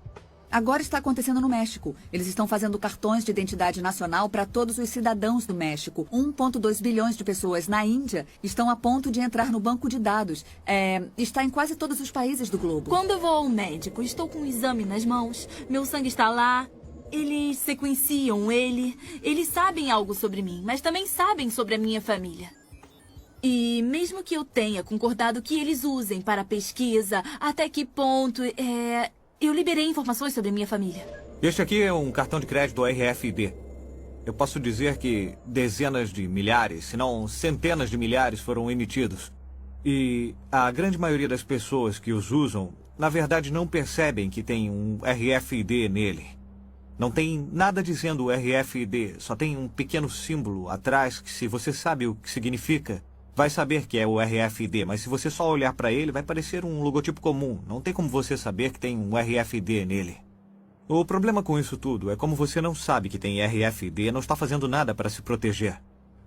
Agora está acontecendo no México. Eles estão fazendo cartões de identidade nacional para todos os cidadãos do México. 1,2 bilhões de pessoas na Índia estão a ponto de entrar no banco de dados. Está em quase todos os países do globo. Quando eu vou ao médico, estou com um exame nas mãos, meu sangue está lá, eles sequenciam eles sabem algo sobre mim, mas também sabem sobre a minha família. E mesmo que eu tenha concordado que eles usem para pesquisa, até que ponto eu liberei informações sobre a minha família. Este aqui é um cartão de crédito RFID. Eu posso dizer que dezenas de milhares, se não centenas de milhares foram emitidos. E a grande maioria das pessoas que os usam, na verdade, não percebem que tem um RFID nele. Não tem nada dizendo RFID, só tem um pequeno símbolo atrás que, se você sabe o que significa, vai saber que é o RFID, mas se você só olhar para ele, vai parecer um logotipo comum. Não tem como você saber que tem um RFID nele. O problema com isso tudo é como você não sabe que tem RFID, não está fazendo nada para se proteger.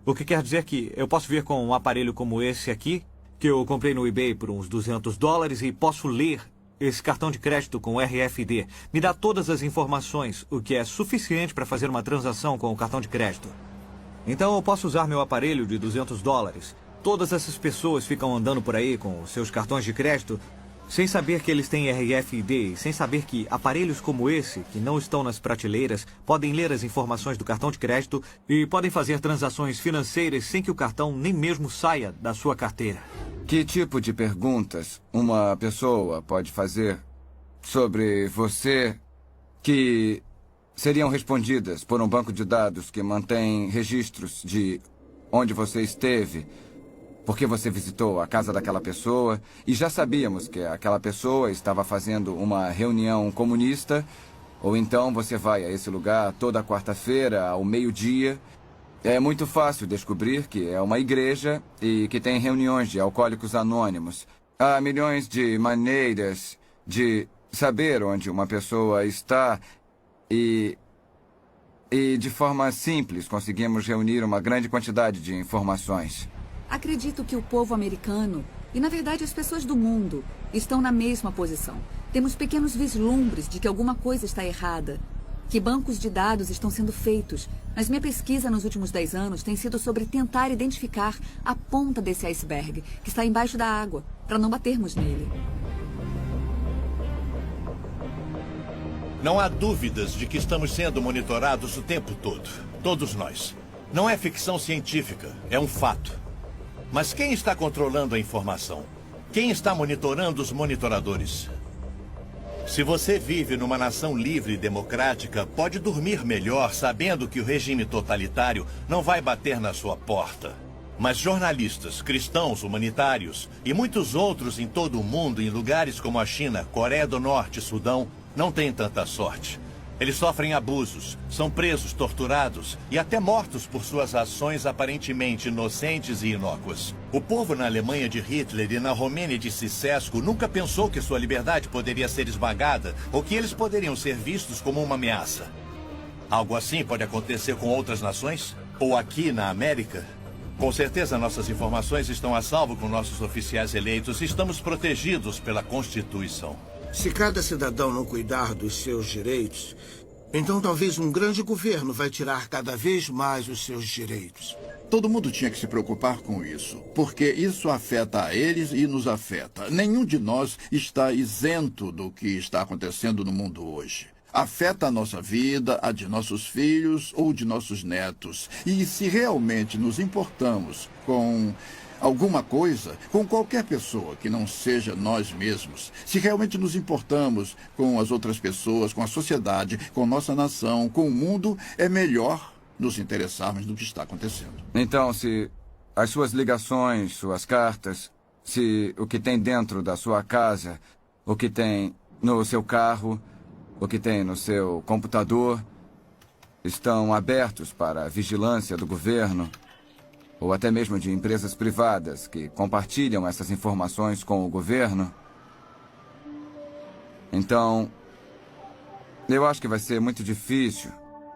O que quer dizer que eu posso vir com um aparelho como esse aqui, que eu comprei no eBay por uns $200 e posso ler esse cartão de crédito com RFID. Me dá todas as informações, o que é suficiente para fazer uma transação com o cartão de crédito. Então eu posso usar meu aparelho de $200. Todas essas pessoas ficam andando por aí com seus cartões de crédito sem saber que eles têm RFID, sem saber que aparelhos como esse, que não estão nas prateleiras, podem ler as informações do cartão de crédito e podem fazer transações financeiras sem que o cartão nem mesmo saia da sua carteira. Que tipo de perguntas uma pessoa pode fazer sobre você que seriam respondidas por um banco de dados que mantém registros de onde você esteve, porque você visitou a casa daquela pessoa e já sabíamos que aquela pessoa estava fazendo uma reunião comunista, ou então você vai a esse lugar toda quarta-feira ao meio-dia. É muito fácil descobrir que é uma igreja e que tem reuniões de alcoólicos anônimos. Há milhões de maneiras de saber onde uma pessoa está e de forma simples conseguimos reunir uma grande quantidade de informações. Acredito que o povo americano, e na verdade as pessoas do mundo, estão na mesma posição. Temos pequenos vislumbres de que alguma coisa está errada, que bancos de dados estão sendo feitos. Mas minha pesquisa nos últimos 10 anos tem sido sobre tentar identificar a ponta desse iceberg, que está embaixo da água, para não batermos nele. Não há dúvidas de que estamos sendo monitorados o tempo todo. Todos nós. Não é ficção científica, é um fato. Mas quem está controlando a informação? Quem está monitorando os monitoradores? Se você vive numa nação livre e democrática, pode dormir melhor sabendo que o regime totalitário não vai bater na sua porta. Mas jornalistas, cristãos, humanitários e muitos outros em todo o mundo, em lugares como a China, Coreia do Norte e Sudão, não têm tanta sorte. Eles sofrem abusos, são presos, torturados e até mortos por suas ações aparentemente inocentes e inócuas. O povo na Alemanha de Hitler e na Romênia de Ceausescu nunca pensou que sua liberdade poderia ser esmagada ou que eles poderiam ser vistos como uma ameaça. Algo assim pode acontecer com outras nações? Ou aqui na América? Com certeza nossas informações estão a salvo com nossos oficiais eleitos e estamos protegidos pela Constituição. Se cada cidadão não cuidar dos seus direitos, então talvez um grande governo vai tirar cada vez mais os seus direitos. Todo mundo tinha que se preocupar com isso, porque isso afeta a eles e nos afeta. Nenhum de nós está isento do que está acontecendo no mundo hoje. Afeta a nossa vida, a de nossos filhos ou de nossos netos. E se realmente nos importamos com alguma coisa, com qualquer pessoa que não seja nós mesmos, se realmente nos importamos com as outras pessoas, com a sociedade, com nossa nação, com o mundo, é melhor nos interessarmos no que está acontecendo. Então, se as suas ligações, suas cartas, se o que tem dentro da sua casa, o que tem no seu carro, o que tem no seu computador, estão abertos para a vigilância do governo, ou até mesmo de empresas privadas que compartilham essas informações com o governo, então, eu acho que vai ser muito difícil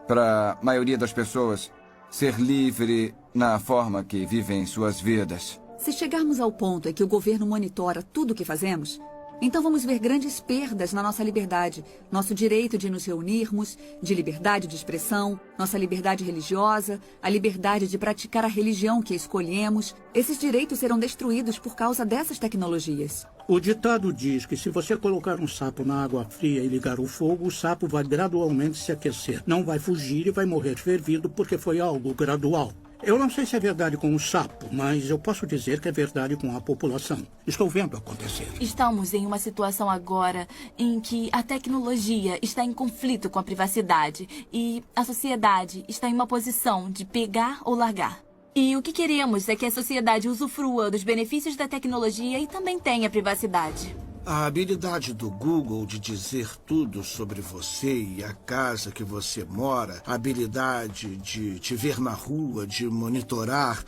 para a maioria das pessoas ser livre na forma que vivem suas vidas. Se chegarmos ao ponto em que o governo monitora tudo o que fazemos, então vamos ver grandes perdas na nossa liberdade, nosso direito de nos reunirmos, de liberdade de expressão, nossa liberdade religiosa, a liberdade de praticar a religião que escolhemos. Esses direitos serão destruídos por causa dessas tecnologias. O ditado diz que se você colocar um sapo na água fria e ligar o fogo, o sapo vai gradualmente se aquecer. Não vai fugir e vai morrer fervido porque foi algo gradual. Eu não sei se é verdade com o sapo, mas eu posso dizer que é verdade com a população. Estou vendo acontecer. Estamos em uma situação agora em que a tecnologia está em conflito com a privacidade e a sociedade está em uma posição de pegar ou largar. E o que queremos é que a sociedade usufrua dos benefícios da tecnologia e também tenha privacidade. A habilidade do Google de dizer tudo sobre você e a casa que você mora, a habilidade de te ver na rua, de monitorar.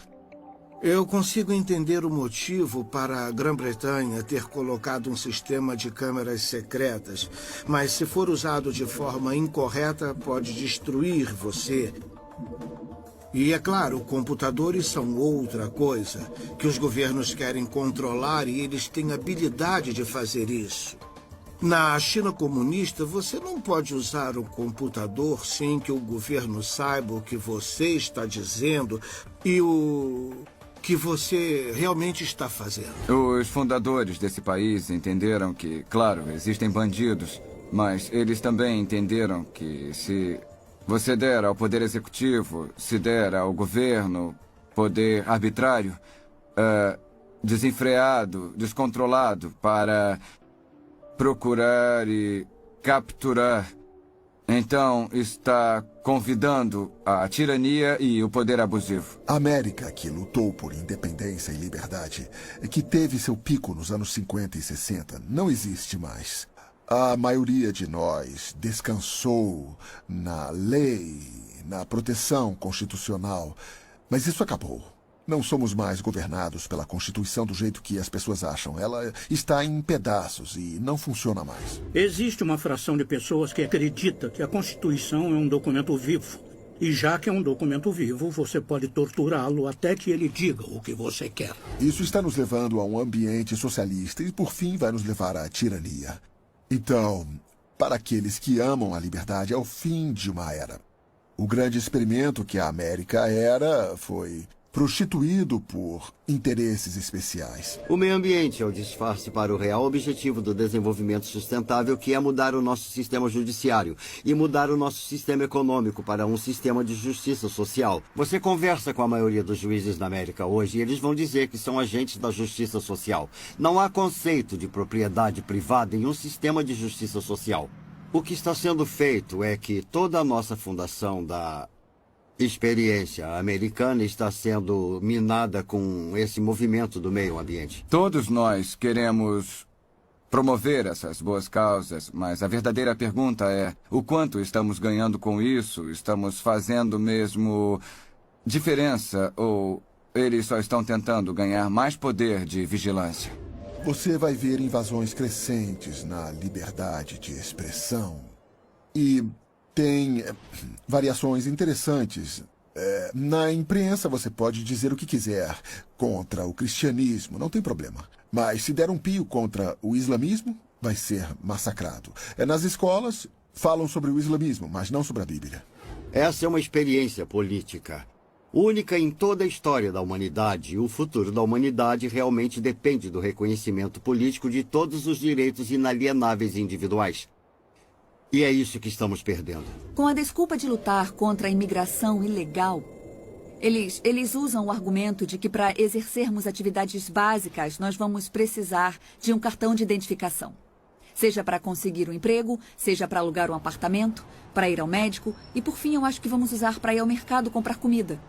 Eu consigo entender o motivo para a Grã-Bretanha ter colocado um sistema de câmeras secretas, mas se for usado de forma incorreta, pode destruir você. E, é claro, computadores são outra coisa, que os governos querem controlar e eles têm habilidade de fazer isso. Na China comunista, você não pode usar um computador sem que o governo saiba o que você está dizendo e o que você realmente está fazendo. Os fundadores desse país entenderam que, claro, existem bandidos, mas eles também entenderam que se você der ao poder executivo, se der ao governo poder arbitrário, desenfreado, descontrolado para procurar e capturar, então está convidando a tirania e o poder abusivo. A América, que lutou por independência e liberdade, que teve seu pico nos anos 50 e 60, não existe mais. A maioria de nós descansou na lei, na proteção constitucional, mas isso acabou. Não somos mais governados pela Constituição do jeito que as pessoas acham. Ela está em pedaços e não funciona mais. Existe uma fração de pessoas que acredita que a Constituição é um documento vivo. E já que é um documento vivo, você pode torturá-lo até que ele diga o que você quer. Isso está nos levando a um ambiente socialista e, por fim, vai nos levar à tirania. Então, para aqueles que amam a liberdade, é o fim de uma era. O grande experimento que a América era foi prostituído por interesses especiais. O meio ambiente é o disfarce para o real objetivo do desenvolvimento sustentável, que é mudar o nosso sistema judiciário e mudar o nosso sistema econômico para um sistema de justiça social. Você conversa com a maioria dos juízes na América hoje e eles vão dizer que são agentes da justiça social. Não há conceito de propriedade privada em um sistema de justiça social. O que está sendo feito é que toda a nossa fundação da experiência americana está sendo minada com esse movimento do meio ambiente. Todos nós queremos promover essas boas causas, mas a verdadeira pergunta é: o quanto estamos ganhando com isso? Estamos fazendo mesmo diferença ou eles só estão tentando ganhar mais poder de vigilância? Você vai ver invasões crescentes na liberdade de expressão. E tem variações interessantes. Na imprensa você pode dizer o que quiser contra o cristianismo, não tem problema. Mas se der um pio contra o islamismo, vai ser massacrado. Nas escolas, falam sobre o islamismo, mas não sobre a Bíblia. Essa é uma experiência política única em toda a história da humanidade. E o futuro da humanidade realmente depende do reconhecimento político de todos os direitos inalienáveis e individuais. E é isso que estamos perdendo. Com a desculpa de lutar contra a imigração ilegal, eles usam o argumento de que para exercermos atividades básicas, nós vamos precisar de um cartão de identificação. Seja para conseguir um emprego, seja para alugar um apartamento, para ir ao médico e, por fim, eu acho que vamos usar para ir ao mercado comprar comida.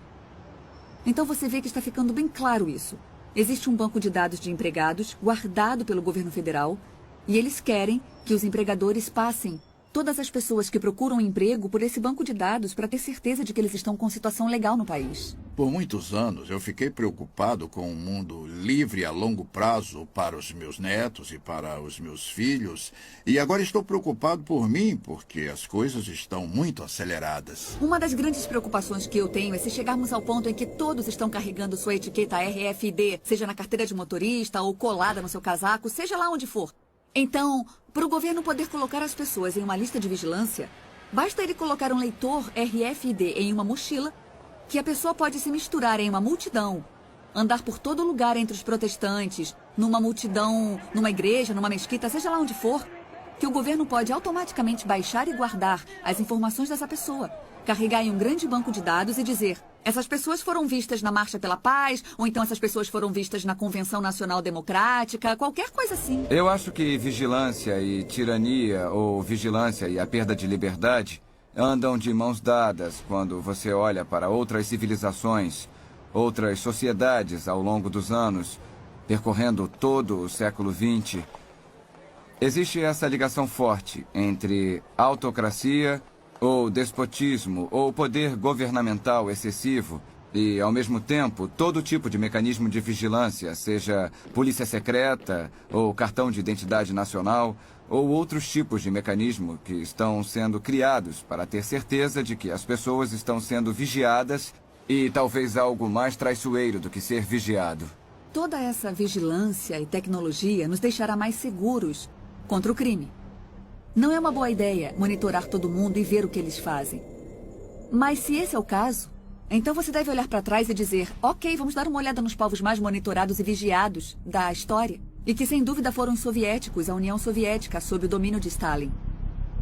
Então você vê que está ficando bem claro isso. Existe um banco de dados de empregados guardado pelo governo federal e eles querem que os empregadores passem todas as pessoas que procuram emprego por esse banco de dados para ter certeza de que eles estão com situação legal no país. Por muitos anos, eu fiquei preocupado com um mundo livre a longo prazo para os meus netos e para os meus filhos. E agora estou preocupado por mim, porque as coisas estão muito aceleradas. Uma das grandes preocupações que eu tenho é se chegarmos ao ponto em que todos estão carregando sua etiqueta RFID, seja na carteira de motorista ou colada no seu casaco, seja lá onde for. Então, para o governo poder colocar as pessoas em uma lista de vigilância, basta ele colocar um leitor RFID em uma mochila, que a pessoa pode se misturar em uma multidão, andar por todo lugar entre os protestantes, numa multidão, numa igreja, numa mesquita, seja lá onde for, que o governo pode automaticamente baixar e guardar as informações dessa pessoa, carregar em um grande banco de dados e dizer: essas pessoas foram vistas na Marcha pela Paz, ou então essas pessoas foram vistas na Convenção Nacional Democrática, qualquer coisa assim. Eu acho que vigilância e tirania, ou vigilância e a perda de liberdade, andam de mãos dadas quando você olha para outras civilizações, outras sociedades ao longo dos anos, percorrendo todo o século XX. Existe essa ligação forte entre autocracia ou despotismo, ou poder governamental excessivo, e, ao mesmo tempo, todo tipo de mecanismo de vigilância, seja polícia secreta, ou cartão de identidade nacional, ou outros tipos de mecanismo que estão sendo criados para ter certeza de que as pessoas estão sendo vigiadas e talvez algo mais traiçoeiro do que ser vigiado. Toda essa vigilância e tecnologia nos deixará mais seguros contra o crime. Não é uma boa ideia monitorar todo mundo e ver o que eles fazem. Mas se esse é o caso, então você deve olhar para trás e dizer: ok, vamos dar uma olhada nos povos mais monitorados e vigiados da história. E que sem dúvida foram os soviéticos, a União Soviética, sob o domínio de Stalin.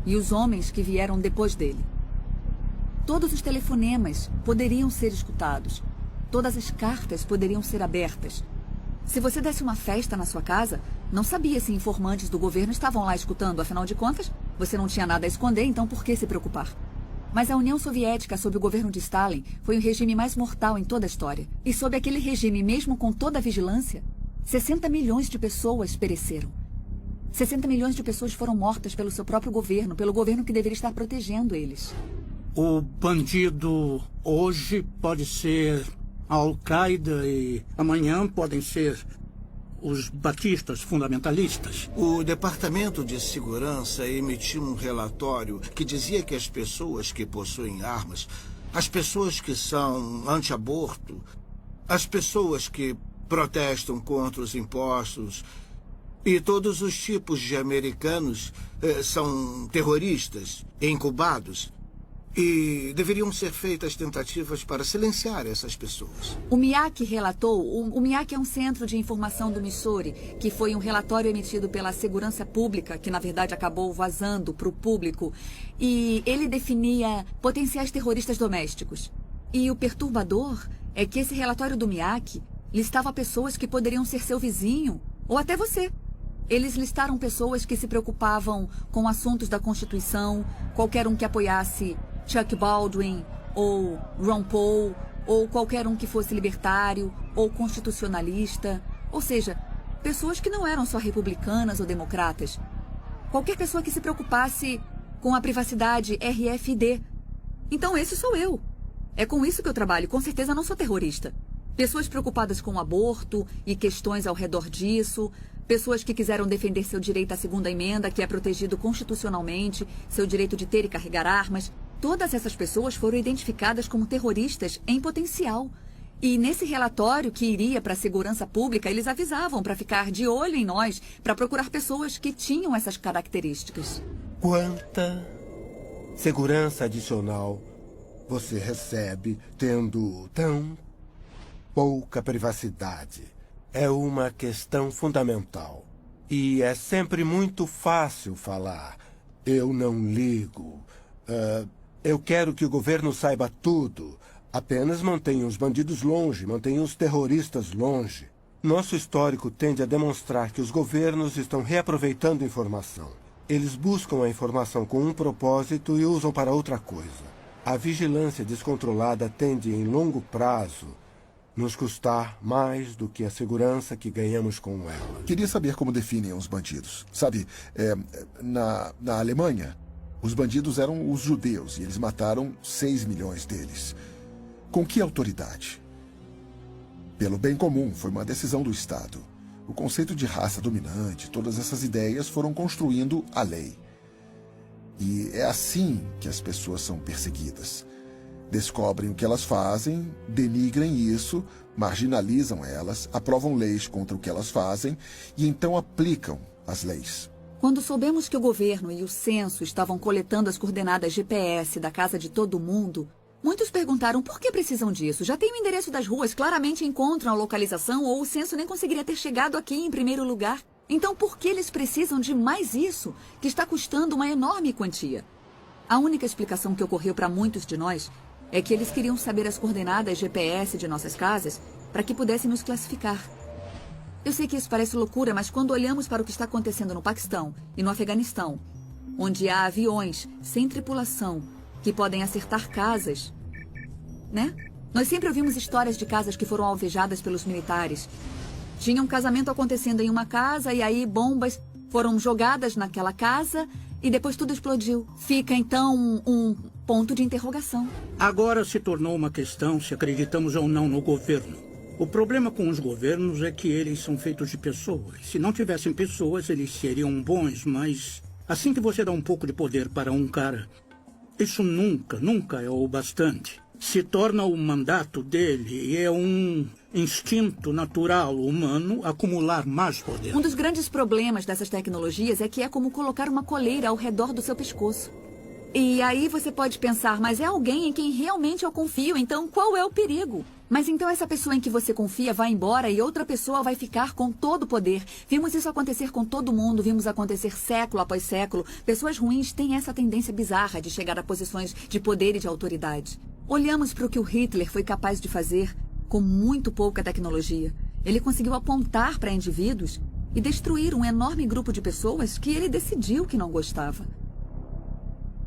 E os homens que vieram depois dele. Todos os telefonemas poderiam ser escutados. Todas as cartas poderiam ser abertas. Se você desse uma festa na sua casa, não sabia se informantes do governo estavam lá escutando. Afinal de contas, você não tinha nada a esconder, então por que se preocupar? Mas a União Soviética, sob o governo de Stalin, foi o regime mais mortal em toda a história. E sob aquele regime, mesmo com toda a vigilância, 60 milhões de pessoas pereceram. 60 milhões de pessoas foram mortas pelo seu próprio governo, pelo governo que deveria estar protegendo eles. O bandido hoje pode ser a Al-Qaeda e amanhã podem ser os batistas fundamentalistas. O Departamento de Segurança emitiu um relatório que dizia que as pessoas que possuem armas, as pessoas que são anti-aborto, as pessoas que protestam contra os impostos e todos os tipos de americanos são terroristas, incubados. E deveriam ser feitas tentativas para silenciar essas pessoas. O MIAC relatou, o MIAC é um centro de informação do Missouri, que foi um relatório emitido pela Segurança Pública, que na verdade acabou vazando para o público, e ele definia potenciais terroristas domésticos. E o perturbador é que esse relatório do MIAC listava pessoas que poderiam ser seu vizinho, ou até você. Eles listaram pessoas que se preocupavam com assuntos da Constituição, qualquer um que apoiasse Chuck Baldwin, ou Ron Paul, ou qualquer um que fosse libertário, ou constitucionalista. Ou seja, pessoas que não eram só republicanas ou democratas. Qualquer pessoa que se preocupasse com a privacidade RFID. Então esse sou eu. É com isso que eu trabalho. Com certeza não sou terrorista. Pessoas preocupadas com o aborto e questões ao redor disso. Pessoas que quiseram defender seu direito à segunda emenda, que é protegido constitucionalmente, seu direito de ter e carregar armas. Todas essas pessoas foram identificadas como terroristas em potencial. E nesse relatório que iria para a segurança pública, eles avisavam para ficar de olho em nós, para procurar pessoas que tinham essas características. Quanta segurança adicional você recebe tendo tão pouca privacidade? É uma questão fundamental. E é sempre muito fácil falar. Eu não ligo. Eu quero que o governo saiba tudo. Apenas mantenha os bandidos longe, mantenha os terroristas longe. Nosso histórico tende a demonstrar que os governos estão reaproveitando informação. Eles buscam a informação com um propósito e usam para outra coisa. A vigilância descontrolada tende, em longo prazo, nos custar mais do que a segurança que ganhamos com ela. Queria saber como definem os bandidos. Sabe, na Alemanha, os bandidos eram os judeus e eles mataram 6 milhões deles. Com que autoridade? Pelo bem comum, foi uma decisão do Estado. O conceito de raça dominante, todas essas ideias foram construindo a lei. E é assim que as pessoas são perseguidas. Descobrem o que elas fazem, denigrem isso, marginalizam elas, aprovam leis contra o que elas fazem e então aplicam as leis. Quando soubemos que o governo e o censo estavam coletando as coordenadas GPS da casa de todo mundo, muitos perguntaram por que precisam disso. Já tem o endereço das ruas, claramente encontram a localização ou o censo nem conseguiria ter chegado aqui em primeiro lugar. Então por que eles precisam de mais isso, que está custando uma enorme quantia? A única explicação que ocorreu para muitos de nós é que eles queriam saber as coordenadas GPS de nossas casas para que pudessem nos classificar. Eu sei que isso parece loucura, mas quando olhamos para o que está acontecendo no Paquistão e no Afeganistão, onde há aviões sem tripulação que podem acertar casas, né? Nós sempre ouvimos histórias de casas que foram alvejadas pelos militares. Tinha um casamento acontecendo em uma casa e aí bombas foram jogadas naquela casa e depois tudo explodiu. Fica então um ponto de interrogação. Agora se tornou uma questão se acreditamos ou não no governo. O problema com os governos é que eles são feitos de pessoas. Se não tivessem pessoas, eles seriam bons, mas assim que você dá um pouco de poder para um cara, isso nunca é o bastante. Se torna o mandato dele e é um instinto natural humano acumular mais poder. Um dos grandes problemas dessas tecnologias é que é como colocar uma coleira ao redor do seu pescoço. E aí você pode pensar, mas é alguém em quem realmente eu confio, então qual é o perigo? Mas então essa pessoa em que você confia vai embora e outra pessoa vai ficar com todo o poder. Vimos isso acontecer com todo mundo, vimos acontecer século após século. Pessoas ruins têm essa tendência bizarra de chegar a posições de poder e de autoridade. Olhamos para o que o Hitler foi capaz de fazer com muito pouca tecnologia. Ele conseguiu apontar para indivíduos e destruir um enorme grupo de pessoas que ele decidiu que não gostava.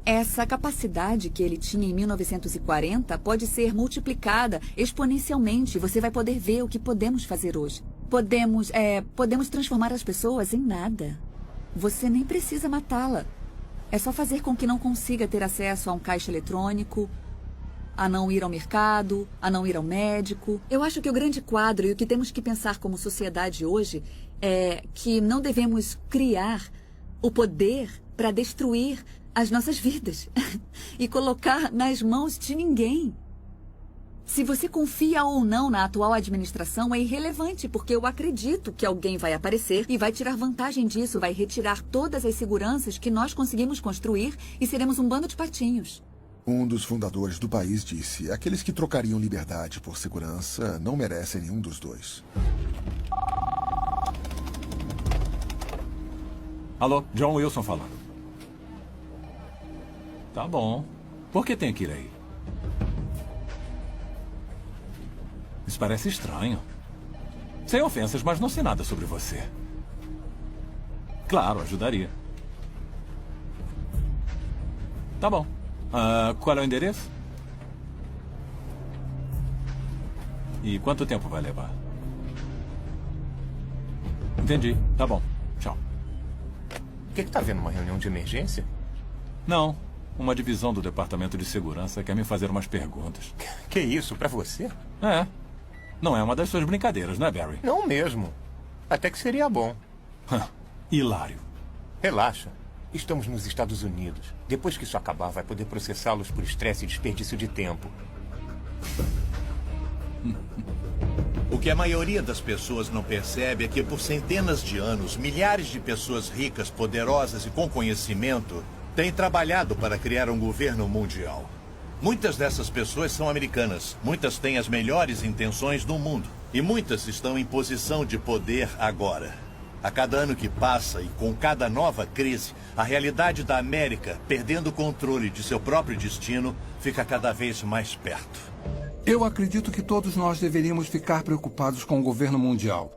Essa capacidade que ele tinha em 1940 pode ser multiplicada exponencialmente. Você vai poder ver o que podemos fazer hoje. Podemos transformar as pessoas em nada. Você nem precisa matá-la. É só fazer com que não consiga ter acesso a um caixa eletrônico, a não ir ao mercado, a não ir ao médico. Eu acho que o grande quadro e o que temos que pensar como sociedade hoje é que não devemos criar o poder para destruir as nossas vidas e colocar nas mãos de ninguém. Se você confia ou não na atual administração é irrelevante, porque eu acredito que alguém vai aparecer e vai tirar vantagem disso, vai retirar todas as seguranças que nós conseguimos construir e seremos um bando de patinhos. Um dos fundadores do país disse: aqueles que trocariam liberdade por segurança não merecem nenhum dos dois. Alô, John Wilson falando. Tá bom. Por que tem que ir aí? Isso parece estranho. Sem ofensas, mas não sei nada sobre você. Claro, ajudaria. Tá bom. Qual é o endereço? E quanto tempo vai levar? Entendi. Tá bom. Tchau. O que tá vendo? Uma reunião de emergência? Não. Uma divisão do Departamento de Segurança quer me fazer umas perguntas. Que isso? Pra você? É. Não é uma das suas brincadeiras, não é, Barry? Não mesmo. Até que seria bom. Hilário. Relaxa. Estamos nos Estados Unidos. Depois que isso acabar, vai poder processá-los por estresse e desperdício de tempo. O que a maioria das pessoas não percebe é que por centenas de anos, milhares de pessoas ricas, poderosas e com conhecimento têm trabalhado para criar um governo mundial. Muitas dessas pessoas são americanas, muitas têm as melhores intenções do mundo e muitas estão em posição de poder agora. A cada ano que passa e com cada nova crise, a realidade da América, perdendo o controle de seu próprio destino, fica cada vez mais perto. Eu acredito que todos nós deveríamos ficar preocupados com o governo mundial.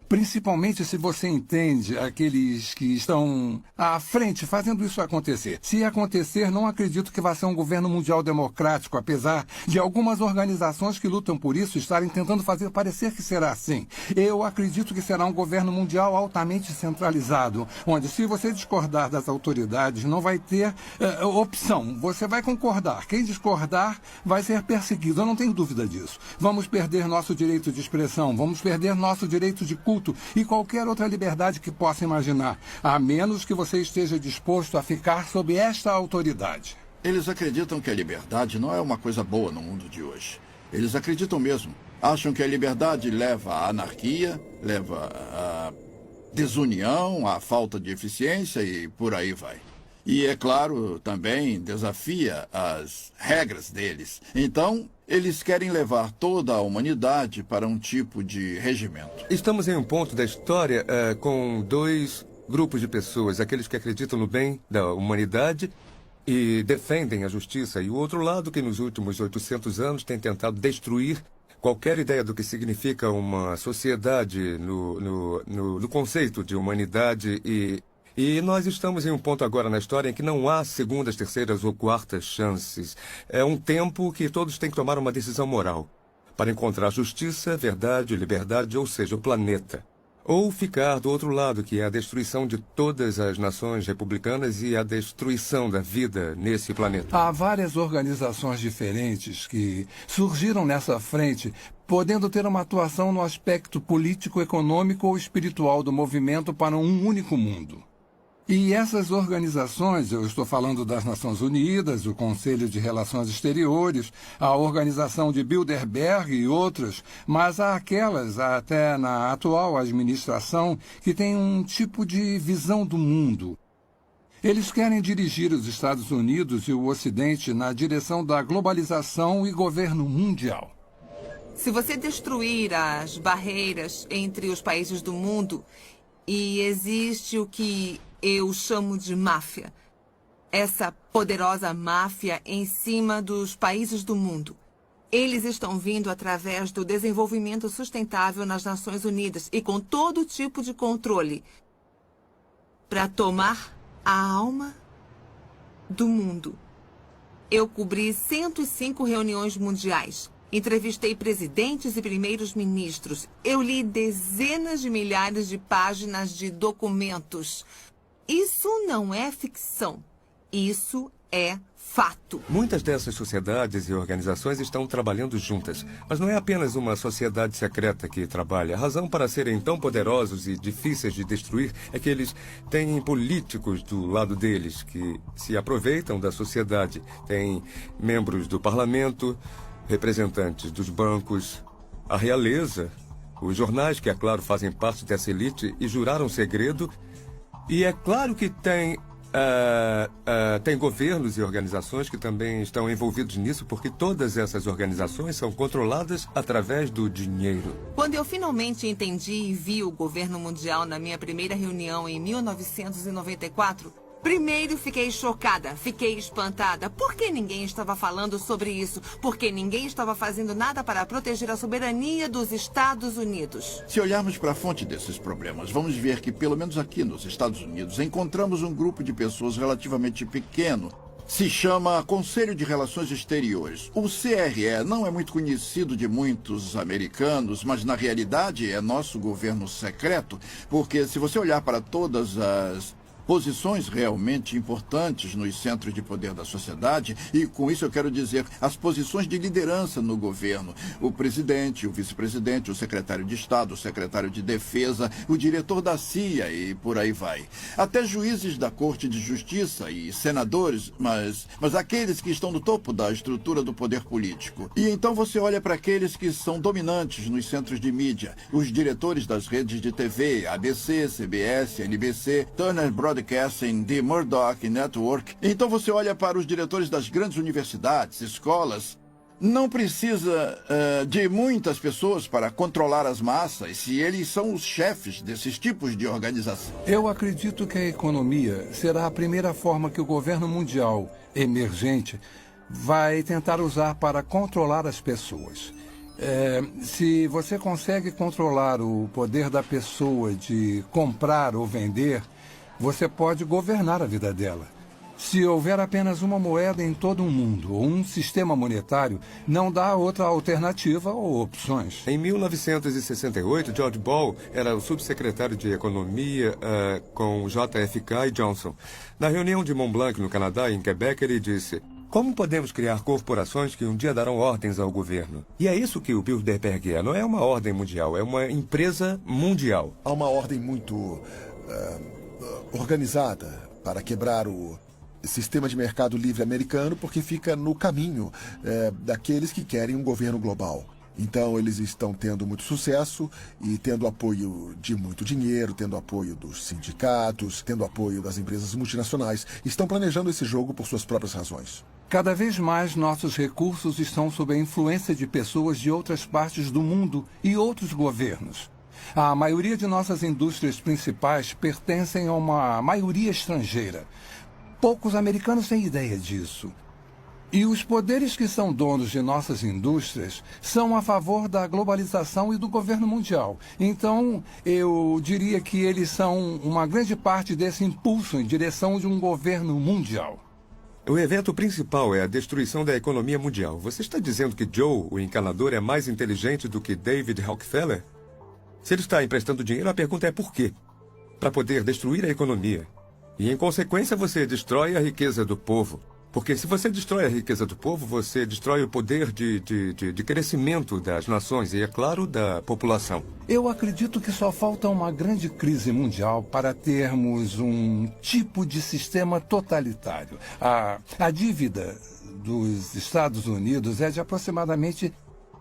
Principalmente se você entende aqueles que estão à frente fazendo isso acontecer. Se acontecer, não acredito que vai ser um governo mundial democrático, apesar de algumas organizações que lutam por isso estarem tentando fazer parecer que será assim. Eu acredito que será um governo mundial altamente centralizado, onde se você discordar das autoridades, não vai ter opção. Você vai concordar. Quem discordar vai ser perseguido. Eu não tenho dúvida disso. Vamos perder nosso direito de expressão, vamos perder nosso direito de culto e qualquer outra liberdade que possa imaginar, a menos que você esteja disposto a ficar sob esta autoridade. Eles acreditam que a liberdade não é uma coisa boa no mundo de hoje. Eles acreditam mesmo. Acham que a liberdade leva à anarquia, leva à desunião, à falta de eficiência e por aí vai. E, é claro, também desafia as regras deles. Então, eles querem levar toda a humanidade para um tipo de regimento. Estamos em um ponto da história com dois grupos de pessoas. Aqueles que acreditam no bem da humanidade e defendem a justiça. E o outro lado que nos últimos 800 anos tem tentado destruir qualquer ideia do que significa uma sociedade no conceito de humanidade e nós estamos em um ponto agora na história em que não há segundas, terceiras ou quartas chances. É um tempo que todos têm que tomar uma decisão moral para encontrar justiça, verdade, liberdade, ou seja, o planeta. Ou ficar do outro lado, que é a destruição de todas as nações republicanas e a destruição da vida nesse planeta. Há várias organizações diferentes que surgiram nessa frente, podendo ter uma atuação no aspecto político, econômico ou espiritual do movimento para um único mundo. E essas organizações, eu estou falando das Nações Unidas, o Conselho de Relações Exteriores, a Organização de Bilderberg e outras, mas há aquelas, até na atual administração, que têm um tipo de visão do mundo. Eles querem dirigir os Estados Unidos e o Ocidente na direção da globalização e governo mundial. Se você destruir as barreiras entre os países do mundo, e existe o que eu chamo de máfia. Essa poderosa máfia em cima dos países do mundo. Eles estão vindo através do desenvolvimento sustentável nas Nações Unidas e com todo tipo de controle para tomar a alma do mundo. Eu cobri 105 reuniões mundiais. Entrevistei presidentes e primeiros ministros. Eu li dezenas de milhares de páginas de documentos. Isso não é ficção. Isso é fato. Muitas dessas sociedades e organizações estão trabalhando juntas. Mas não é apenas uma sociedade secreta que trabalha. A razão para serem tão poderosos e difíceis de destruir é que eles têm políticos do lado deles que se aproveitam da sociedade. Tem membros do parlamento, representantes dos bancos, a realeza, os jornais que, é claro, fazem parte dessa elite e juraram segredo. E é claro que tem governos e organizações que também estão envolvidos nisso, porque todas essas organizações são controladas através do dinheiro. Quando eu finalmente entendi e vi o governo mundial na minha primeira reunião em 1994, primeiro fiquei chocada, fiquei espantada. Por que ninguém estava falando sobre isso? Porque ninguém estava fazendo nada para proteger a soberania dos Estados Unidos. Se olharmos para a fonte desses problemas, vamos ver que, pelo menos aqui nos Estados Unidos, encontramos um grupo de pessoas relativamente pequeno Se chama Conselho de Relações Exteriores. O CRE não é muito conhecido de muitos americanos, mas na realidade é nosso governo secreto, porque se você olhar para todas as posições realmente importantes nos centros de poder da sociedade, e com isso eu quero dizer as posições de liderança no governo, o presidente, o vice-presidente, o secretário de Estado, o secretário de Defesa, o diretor da CIA e por aí vai. Até juízes da Corte de Justiça e senadores, mas aqueles que estão no topo da estrutura do poder político. E então você olha para aqueles que são dominantes nos centros de mídia, os diretores das redes de TV, ABC, CBS, NBC, Turner Broadcasting, The Murdoch Network. Então você olha para os diretores das grandes universidades, escolas. Não precisa de muitas pessoas para controlar as massas, se eles são os chefes desses tipos de organização. Eu acredito que a economia será a primeira forma que o governo mundial emergente vai tentar usar para controlar as pessoas. Se você consegue controlar o poder da pessoa de comprar ou vender, você pode governar a vida dela. Se houver apenas uma moeda em todo o mundo, ou um sistema monetário, não dá outra alternativa ou opções. Em 1968, George Ball era o subsecretário de Economia com JFK e Johnson. Na reunião de Mont Blanc, no Canadá, em Quebec, ele disse: como podemos criar corporações que um dia darão ordens ao governo? E é isso que o Bilderberg é. Não é uma ordem mundial, é uma empresa mundial. Há uma ordem muito organizada para quebrar o sistema de mercado livre americano, porque fica no caminho daqueles que querem um governo global. Então eles estão tendo muito sucesso e tendo apoio de muito dinheiro, tendo apoio dos sindicatos, tendo apoio das empresas multinacionais. Estão planejando esse jogo por suas próprias razões. Cada vez mais nossos recursos estão sob a influência de pessoas de outras partes do mundo e outros governos. A maioria de nossas indústrias principais pertencem a uma maioria estrangeira. Poucos americanos têm ideia disso. E os poderes que são donos de nossas indústrias são a favor da globalização e do governo mundial. Então, eu diria que eles são uma grande parte desse impulso em direção de um governo mundial. O evento principal é a destruição da economia mundial. Você está dizendo que Joe, o encanador, é mais inteligente do que David Rockefeller? Se ele está emprestando dinheiro, a pergunta é por quê? Para poder destruir a economia. E, em consequência, você destrói a riqueza do povo. Porque se você destrói a riqueza do povo, você destrói o poder de crescimento das nações e, é claro, da população. Eu acredito que só falta uma grande crise mundial para termos um tipo de sistema totalitário. A dívida dos Estados Unidos é de aproximadamente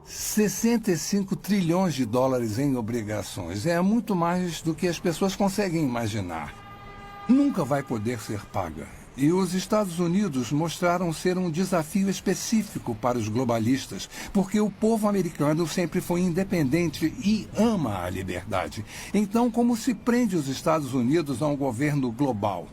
65 trilhões de dólares em obrigações. É muito mais do que as pessoas conseguem imaginar. Nunca vai poder ser paga. E os Estados Unidos mostraram ser um desafio específico para os globalistas, porque o povo americano sempre foi independente e ama a liberdade. Então, como se prende os Estados Unidos a um governo global?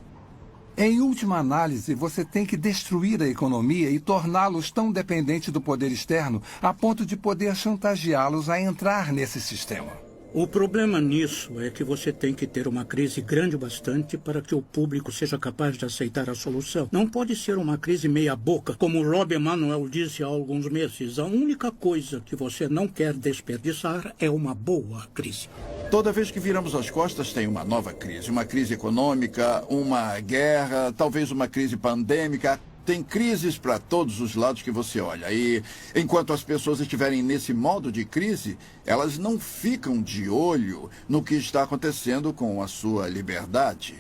Em última análise, você tem que destruir a economia e torná-los tão dependentes do poder externo a ponto de poder chantageá-los a entrar nesse sistema. O problema nisso é que você tem que ter uma crise grande bastante para que o público seja capaz de aceitar a solução. Não pode ser uma crise meia-boca, como o Rob Emanuel disse há alguns meses. A única coisa que você não quer desperdiçar é uma boa crise. Toda vez que viramos as costas tem uma nova crise. Uma crise econômica, uma guerra, talvez uma crise pandêmica. Tem crises para todos os lados que você olha. E enquanto as pessoas estiverem nesse modo de crise, elas não ficam de olho no que está acontecendo com a sua liberdade.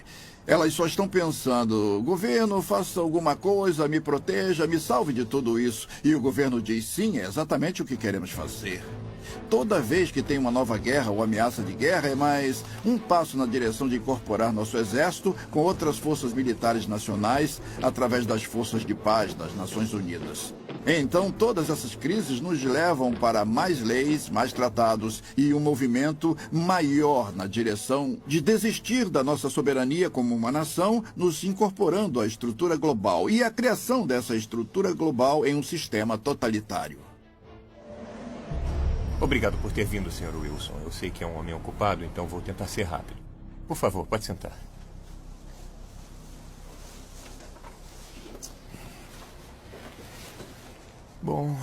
Elas só estão pensando: governo, faça alguma coisa, me proteja, me salve de tudo isso. E o governo diz: sim, é exatamente o que queremos fazer. Toda vez que tem uma nova guerra ou ameaça de guerra, é mais um passo na direção de incorporar nosso exército com outras forças militares nacionais através das forças de paz das Nações Unidas. Então, todas essas crises nos levam para mais leis, mais tratados e um movimento maior na direção de desistir da nossa soberania como uma nação, nos incorporando à estrutura global e a criação dessa estrutura global em um sistema totalitário. Obrigado por ter vindo, Sr. Wilson. Eu sei que é um homem ocupado, então vou tentar ser rápido. Por favor, pode sentar. Bom,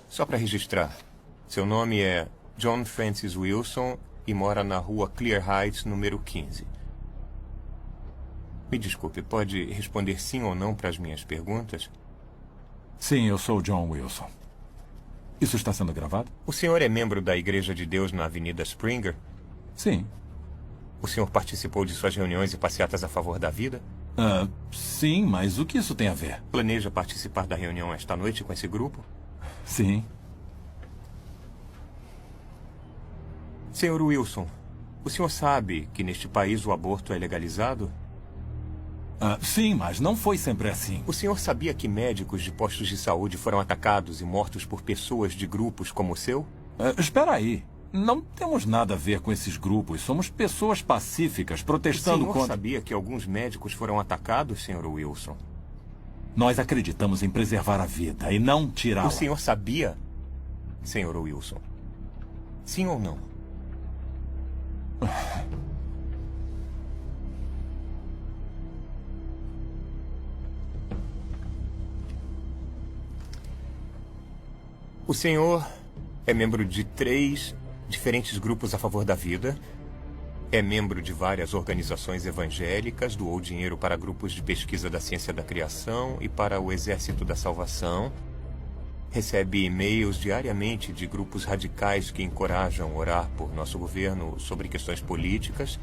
só para registrar. Seu nome é John Francis Wilson e mora na rua Clear Heights, número 15. Me desculpe, pode responder sim ou não para as minhas perguntas? Sim, eu sou John Wilson. Isso está sendo gravado? O senhor é membro da Igreja de Deus na Avenida Springer? Sim. O senhor participou de suas reuniões e passeatas a favor da vida? Sim, mas o que isso tem a ver? Planeja participar da reunião esta noite com esse grupo? Sim. Senhor Wilson, o senhor sabe que neste país o aborto é legalizado? Sim, mas não foi sempre assim. O senhor sabia que médicos de postos de saúde foram atacados e mortos por pessoas de grupos como o seu? Espera aí. Não temos nada a ver com esses grupos. Somos pessoas pacíficas protestando contra... O senhor contra... sabia que alguns médicos foram atacados, Sr. Wilson? Nós acreditamos em preservar a vida e não tirá-la. O senhor sabia, Sr. Wilson? Sim ou não? O senhor é membro de 3 diferentes grupos a favor da vida, é membro de várias organizações evangélicas, doou dinheiro para grupos de pesquisa da ciência da criação e para o Exército da Salvação, recebe e-mails diariamente de grupos radicais que encorajam orar por nosso governo sobre questões políticas,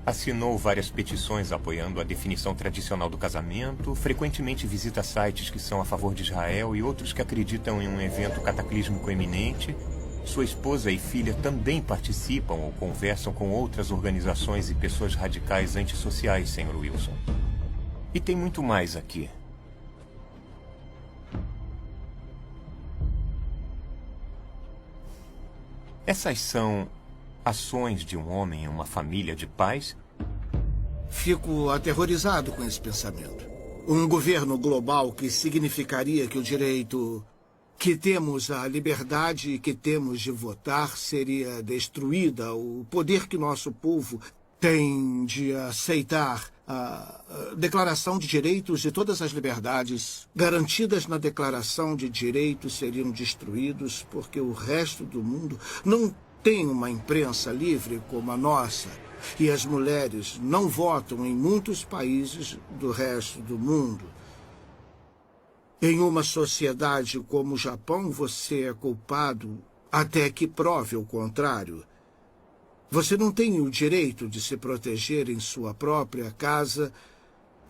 assinou várias petições apoiando a definição tradicional do casamento, frequentemente visita sites que são a favor de Israel e outros que acreditam em um evento cataclísmico iminente. Sua esposa e filha também participam ou conversam com outras organizações e pessoas radicais antissociais, Sr. Wilson. E tem muito mais aqui. Essas são ações de um homem em uma família de pais? Fico aterrorizado com esse pensamento. Um governo global que significaria que o direito que temos à liberdade que temos de votar seria destruída, o poder que nosso povo tem de aceitar a Declaração de Direitos e todas as liberdades garantidas na Declaração de Direitos seriam destruídos porque o resto do mundo não tem uma imprensa livre como a nossa e as mulheres não votam em muitos países do resto do mundo. Em uma sociedade como o Japão, você é culpado até que prove o contrário. Você não tem o direito de se proteger em sua própria casa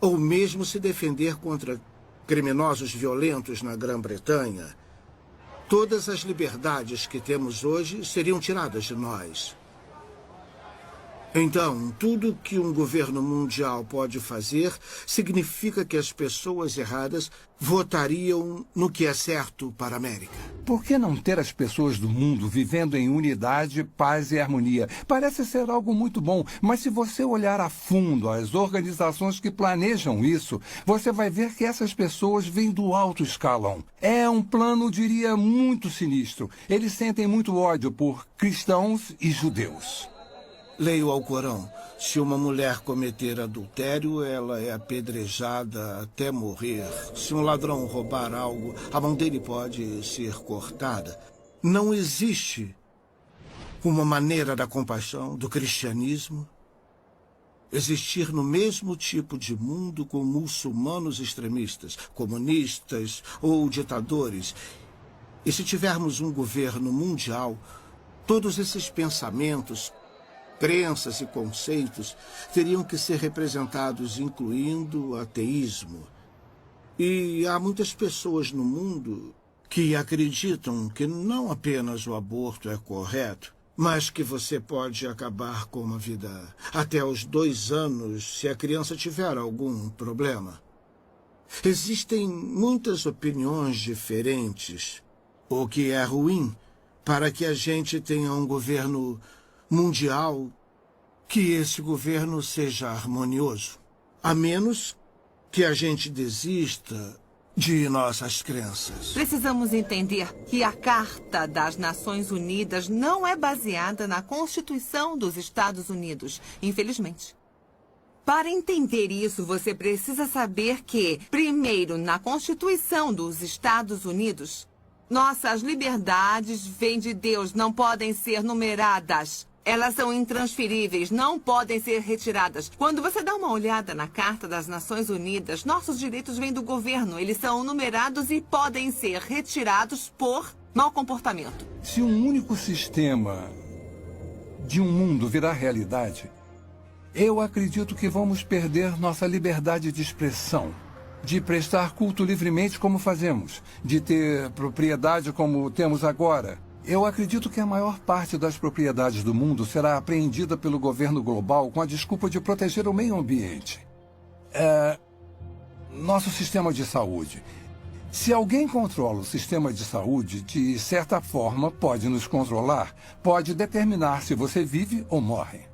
ou mesmo se defender contra criminosos violentos na Grã-Bretanha. Todas as liberdades que temos hoje seriam tiradas de nós. Então, tudo que um governo mundial pode fazer significa que as pessoas erradas votariam no que é certo para a América. Por que não ter as pessoas do mundo vivendo em unidade, paz e harmonia? Parece ser algo muito bom, mas se você olhar a fundo as organizações que planejam isso, você vai ver que essas pessoas vêm do alto escalão. É um plano, diria, muito sinistro. Eles sentem muito ódio por cristãos e judeus. Leia o Alcorão. Se uma mulher cometer adultério, ela é apedrejada até morrer. Se um ladrão roubar algo, a mão dele pode ser cortada. Não existe uma maneira da compaixão, do cristianismo, existir no mesmo tipo de mundo com muçulmanos extremistas, comunistas ou ditadores. E se tivermos um governo mundial, todos esses pensamentos, crenças e conceitos teriam que ser representados, incluindo o ateísmo. E há muitas pessoas no mundo que acreditam que não apenas o aborto é correto, mas que você pode acabar com uma vida até os 2 anos se a criança tiver algum problema. Existem muitas opiniões diferentes, o que é ruim para que a gente tenha um governo mundial, que esse governo seja harmonioso, a menos que a gente desista de nossas crenças. Precisamos entender que a Carta das Nações Unidas não é baseada na Constituição dos Estados Unidos, infelizmente. Para entender isso, você precisa saber que, primeiro, na Constituição dos Estados Unidos, nossas liberdades vêm de Deus, não podem ser numeradas. Elas são intransferíveis, não podem ser retiradas. Quando você dá uma olhada na Carta das Nações Unidas, nossos direitos vêm do governo. Eles são numerados e podem ser retirados por mau comportamento. Se um único sistema de um mundo virar realidade, eu acredito que vamos perder nossa liberdade de expressão, de prestar culto livremente como fazemos, de ter propriedade como temos agora. Eu acredito que a maior parte das propriedades do mundo será apreendida pelo governo global com a desculpa de proteger o meio ambiente. Nosso sistema de saúde. Se alguém controla o sistema de saúde, de certa forma pode nos controlar, pode determinar se você vive ou morre.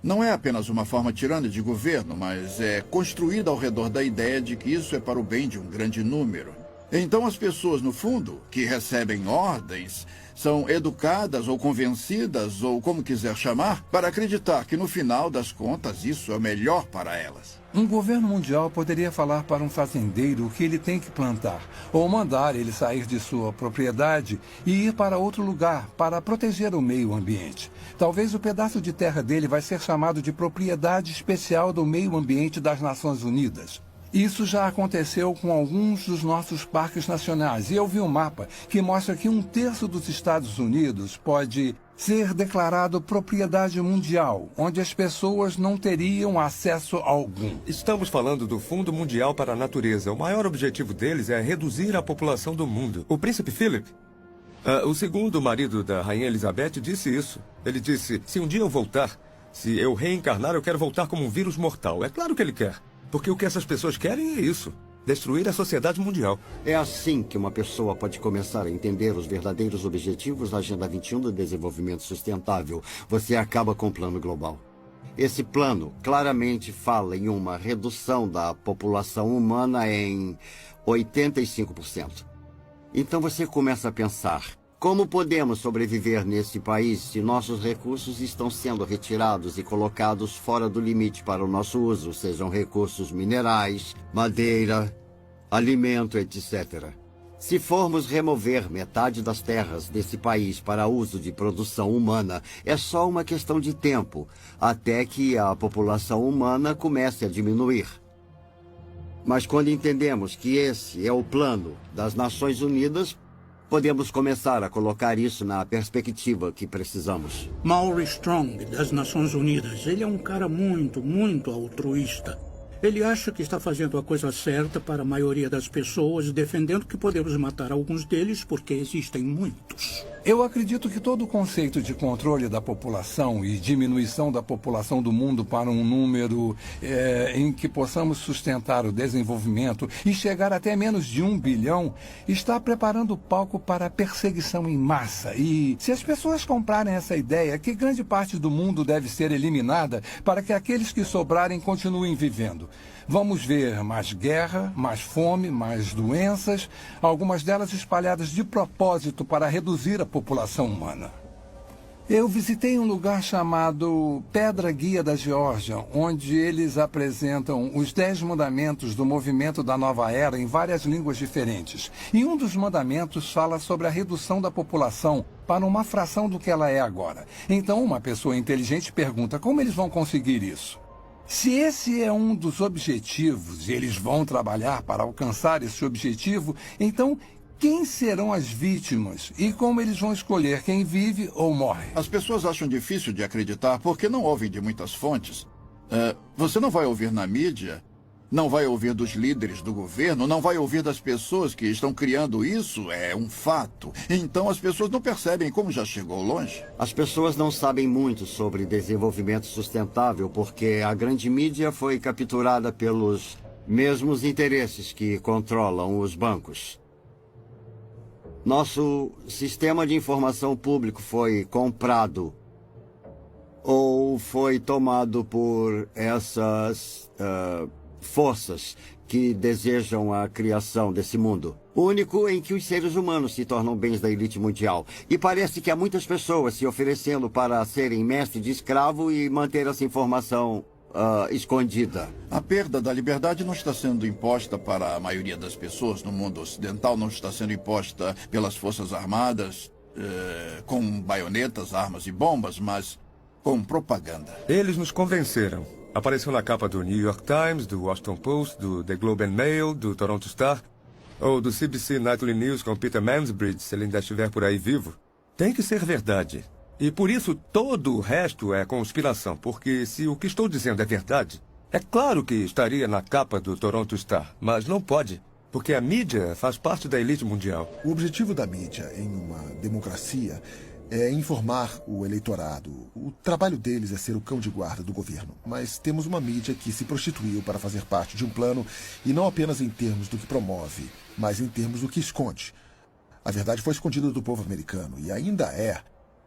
Não é apenas uma forma tirana de governo, mas é construída ao redor da ideia de que isso é para o bem de um grande número. Então as pessoas, no fundo, que recebem ordens, são educadas ou convencidas, ou como quiser chamar, para acreditar que no final das contas isso é o melhor para elas. Um governo mundial poderia falar para um fazendeiro o que ele tem que plantar, ou mandar ele sair de sua propriedade e ir para outro lugar para proteger o meio ambiente. Talvez o pedaço de terra dele vai ser chamado de propriedade especial do meio ambiente das Nações Unidas. Isso já aconteceu com alguns dos nossos parques nacionais. E eu vi um mapa que mostra que 1/3 dos Estados Unidos pode ser declarado propriedade mundial, onde as pessoas não teriam acesso algum. Estamos falando do Fundo Mundial para a Natureza. O maior objetivo deles é reduzir a população do mundo. O príncipe Philip, o segundo marido da rainha Elizabeth, disse isso. Ele disse, se um dia eu voltar, se eu reencarnar, eu quero voltar como um vírus mortal. É claro que ele quer. Porque o que essas pessoas querem é isso. Destruir a sociedade mundial. É assim que uma pessoa pode começar a entender os verdadeiros objetivos da Agenda 21 do Desenvolvimento Sustentável. Você acaba com o plano global. Esse plano claramente fala em uma redução da população humana em 85%. Então você começa a pensar, como podemos sobreviver nesse país se nossos recursos estão sendo retirados e colocados fora do limite para o nosso uso, sejam recursos minerais, madeira, alimento, etc. Se formos remover metade das terras desse país para uso de produção humana, é só uma questão de tempo, até que a população humana comece a diminuir. Mas quando entendemos que esse é o plano das Nações Unidas, podemos começar a colocar isso na perspectiva que precisamos. Maury Strong, das Nações Unidas, ele é um cara muito altruísta. Ele acha que está fazendo a coisa certa para a maioria das pessoas, defendendo que podemos matar alguns deles porque existem muitos. Eu acredito que todo o conceito de controle da população e diminuição da população do mundo para um número em que possamos sustentar o desenvolvimento e chegar até menos de 1 bilhão está preparando o palco para a perseguição em massa. E se as pessoas comprarem essa ideia, que grande parte do mundo deve ser eliminada para que aqueles que sobrarem continuem vivendo. Vamos ver mais guerra, mais fome, mais doenças, algumas delas espalhadas de propósito para reduzir a população humana. Eu visitei um lugar chamado Pedra Guia da Geórgia, onde eles apresentam os 10 mandamentos do movimento da Nova Era em várias línguas diferentes. E um dos mandamentos fala sobre a redução da população para uma fração do que ela é agora. Então, uma pessoa inteligente pergunta como eles vão conseguir isso. Se esse é um dos objetivos e eles vão trabalhar para alcançar esse objetivo, então quem serão as vítimas e como eles vão escolher quem vive ou morre? As pessoas acham difícil de acreditar porque não ouvem de muitas fontes. Você não vai ouvir na mídia, não vai ouvir dos líderes do governo, não vai ouvir das pessoas que estão criando isso, é um fato. Então as pessoas não percebem como já chegou longe. As pessoas não sabem muito sobre desenvolvimento sustentável porque a grande mídia foi capturada pelos mesmos interesses que controlam os bancos. Nosso sistema de informação público foi comprado ou foi tomado por essas forças que desejam a criação desse mundo. Único em que os seres humanos se tornam bens da elite mundial. E parece que há muitas pessoas se oferecendo para serem mestre de escravo e manter essa informação escondida. A perda da liberdade não está sendo imposta para a maioria das pessoas no mundo ocidental, não está sendo imposta pelas Forças Armadas, com baionetas, armas e bombas, mas com propaganda. Eles nos convenceram. Apareceu na capa do New York Times, do Washington Post, do The Globe and Mail, do Toronto Star, ou do CBC Nightly News com Peter Mansbridge, se ele ainda estiver por aí vivo. Tem que ser verdade. E por isso todo o resto é conspiração, porque se o que estou dizendo é verdade, é claro que estaria na capa do Toronto Star, mas não pode, porque a mídia faz parte da elite mundial. O objetivo da mídia em uma democracia é informar o eleitorado. O trabalho deles é ser o cão de guarda do governo. Mas temos uma mídia que se prostituiu para fazer parte de um plano, e não apenas em termos do que promove, mas em termos do que esconde. A verdade foi escondida do povo americano, e ainda é.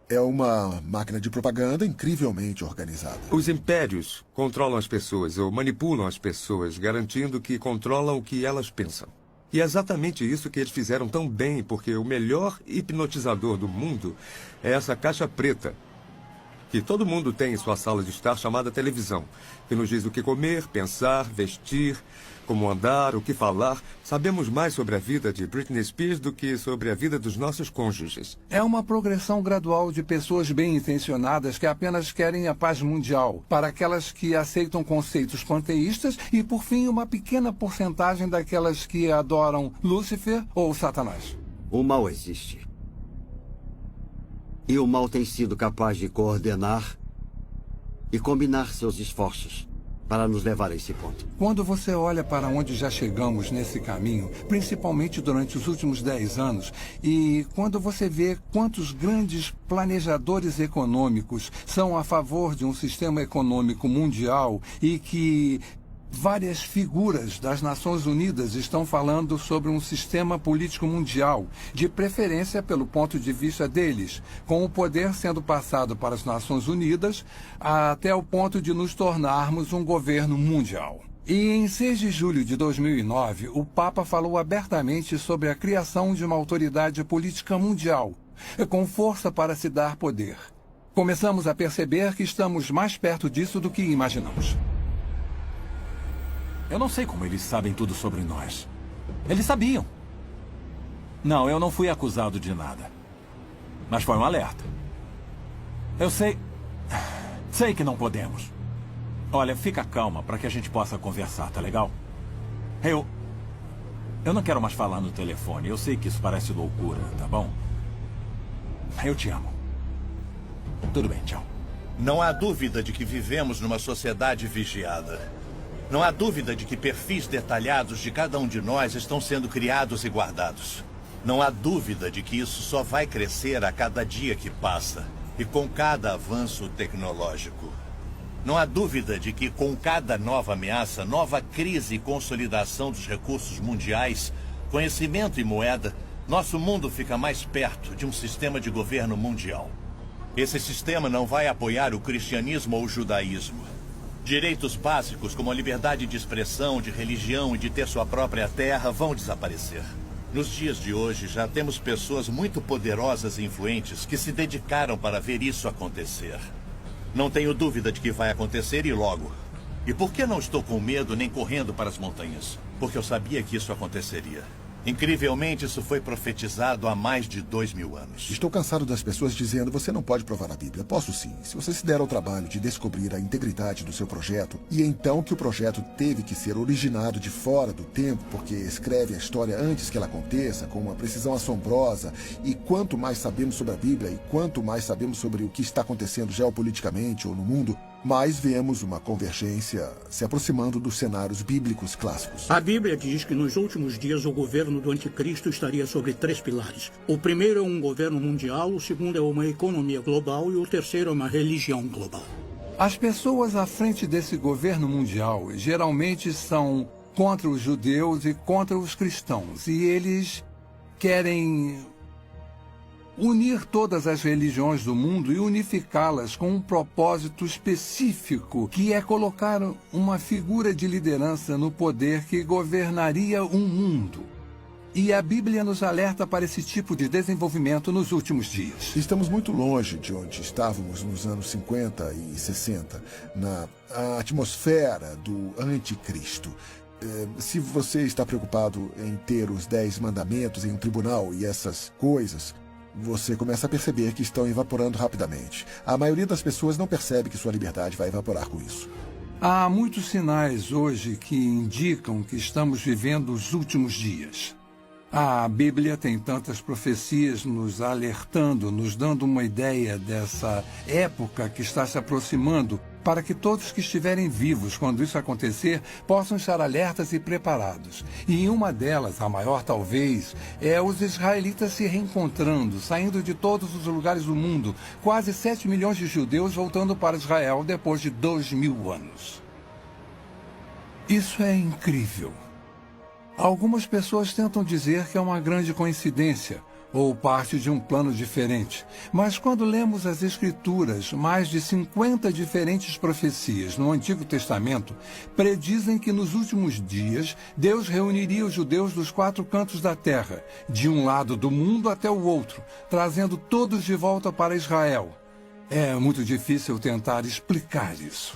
É uma máquina de propaganda incrivelmente organizada. Os impérios controlam as pessoas ou manipulam as pessoas, garantindo que controlam o que elas pensam. E é exatamente isso que eles fizeram tão bem, porque o melhor hipnotizador do mundo é essa caixa preta, que todo mundo tem em sua sala de estar, chamada televisão, que nos diz o que comer, pensar, vestir, como andar, o que falar. Sabemos mais sobre a vida de Britney Spears do que sobre a vida dos nossos cônjuges. É uma progressão gradual de pessoas bem-intencionadas que apenas querem a paz mundial, para aquelas que aceitam conceitos panteístas e, por fim, uma pequena porcentagem daquelas que adoram Lúcifer ou Satanás. O mal existe. E o mal tem sido capaz de coordenar e combinar seus esforços para nos levar a esse ponto. Quando você olha para onde já chegamos nesse caminho, principalmente durante os últimos 10 anos, e quando você vê quantos grandes planejadores econômicos são a favor de um sistema econômico mundial e que várias figuras das Nações Unidas estão falando sobre um sistema político mundial, de preferência pelo ponto de vista deles, com o poder sendo passado para as Nações Unidas até o ponto de nos tornarmos um governo mundial. E em 6 de julho de 2009, o Papa falou abertamente sobre a criação de uma autoridade política mundial, com força para se dar poder. Começamos a perceber que estamos mais perto disso do que imaginamos. Eu não sei como eles sabem tudo sobre nós. Eles sabiam. Não, eu não fui acusado de nada. Mas foi um alerta. Eu sei... Sei que não podemos. Olha, fica calma para que a gente possa conversar, tá legal? Eu não quero mais falar no telefone. Eu sei que isso parece loucura, tá bom? Eu te amo. Tudo bem, tchau. Não há dúvida de que vivemos numa sociedade vigiada. Não há dúvida de que perfis detalhados de cada um de nós estão sendo criados e guardados. Não há dúvida de que isso só vai crescer a cada dia que passa e com cada avanço tecnológico. Não há dúvida de que com cada nova ameaça, nova crise e consolidação dos recursos mundiais, conhecimento e moeda, nosso mundo fica mais perto de um sistema de governo mundial. Esse sistema não vai apoiar o cristianismo ou o judaísmo. Direitos básicos como a liberdade de expressão, de religião e de ter sua própria terra vão desaparecer. Nos dias de hoje, já temos pessoas muito poderosas e influentes que se dedicaram para ver isso acontecer. Não tenho dúvida de que vai acontecer e logo. E por que não estou com medo nem correndo para as montanhas? Porque eu sabia que isso aconteceria. Incrivelmente, isso foi profetizado há mais de 2000 anos. Estou cansado das pessoas dizendo: você não pode provar a Bíblia. Posso sim, se você se der ao trabalho de descobrir a integridade do seu projeto, e então que o projeto teve que ser originado de fora do tempo, porque escreve a história antes que ela aconteça, com uma precisão assombrosa, e quanto mais sabemos sobre a Bíblia, e quanto mais sabemos sobre o que está acontecendo geopoliticamente ou no mundo, mais vemos uma convergência se aproximando dos cenários bíblicos clássicos. A Bíblia diz que nos últimos dias o governo do anticristo estaria sobre 3 pilares. O primeiro é um governo mundial, o segundo é uma economia global e o terceiro é uma religião global. As pessoas à frente desse governo mundial geralmente são contra os judeus e contra os cristãos, e eles querem unir todas as religiões do mundo e unificá-las com um propósito específico, que é colocar uma figura de liderança no poder que governaria um mundo. E a Bíblia nos alerta para esse tipo de desenvolvimento nos últimos dias. Estamos muito longe de onde estávamos nos anos 50 e 60, na atmosfera do anticristo. Se você está preocupado em ter os 10 mandamentos em um tribunal e essas coisas, você começa a perceber que estão evaporando rapidamente. A maioria das pessoas não percebe que sua liberdade vai evaporar com isso. Há muitos sinais hoje que indicam que estamos vivendo os últimos dias. A Bíblia tem tantas profecias nos alertando, nos dando uma ideia dessa época que está se aproximando, para que todos que estiverem vivos quando isso acontecer possam estar alertas e preparados. E uma delas, a maior talvez, é os israelitas se reencontrando, saindo de todos os lugares do mundo, quase 7 milhões de judeus voltando para Israel depois de 2000 anos. Isso é incrível. Algumas pessoas tentam dizer que é uma grande coincidência ou parte de um plano diferente. Mas quando lemos as Escrituras, mais de 50 diferentes profecias no Antigo Testamento predizem que nos últimos dias Deus reuniria os judeus dos 4 cantos da terra, de um lado do mundo até o outro, trazendo todos de volta para Israel. É muito difícil tentar explicar isso.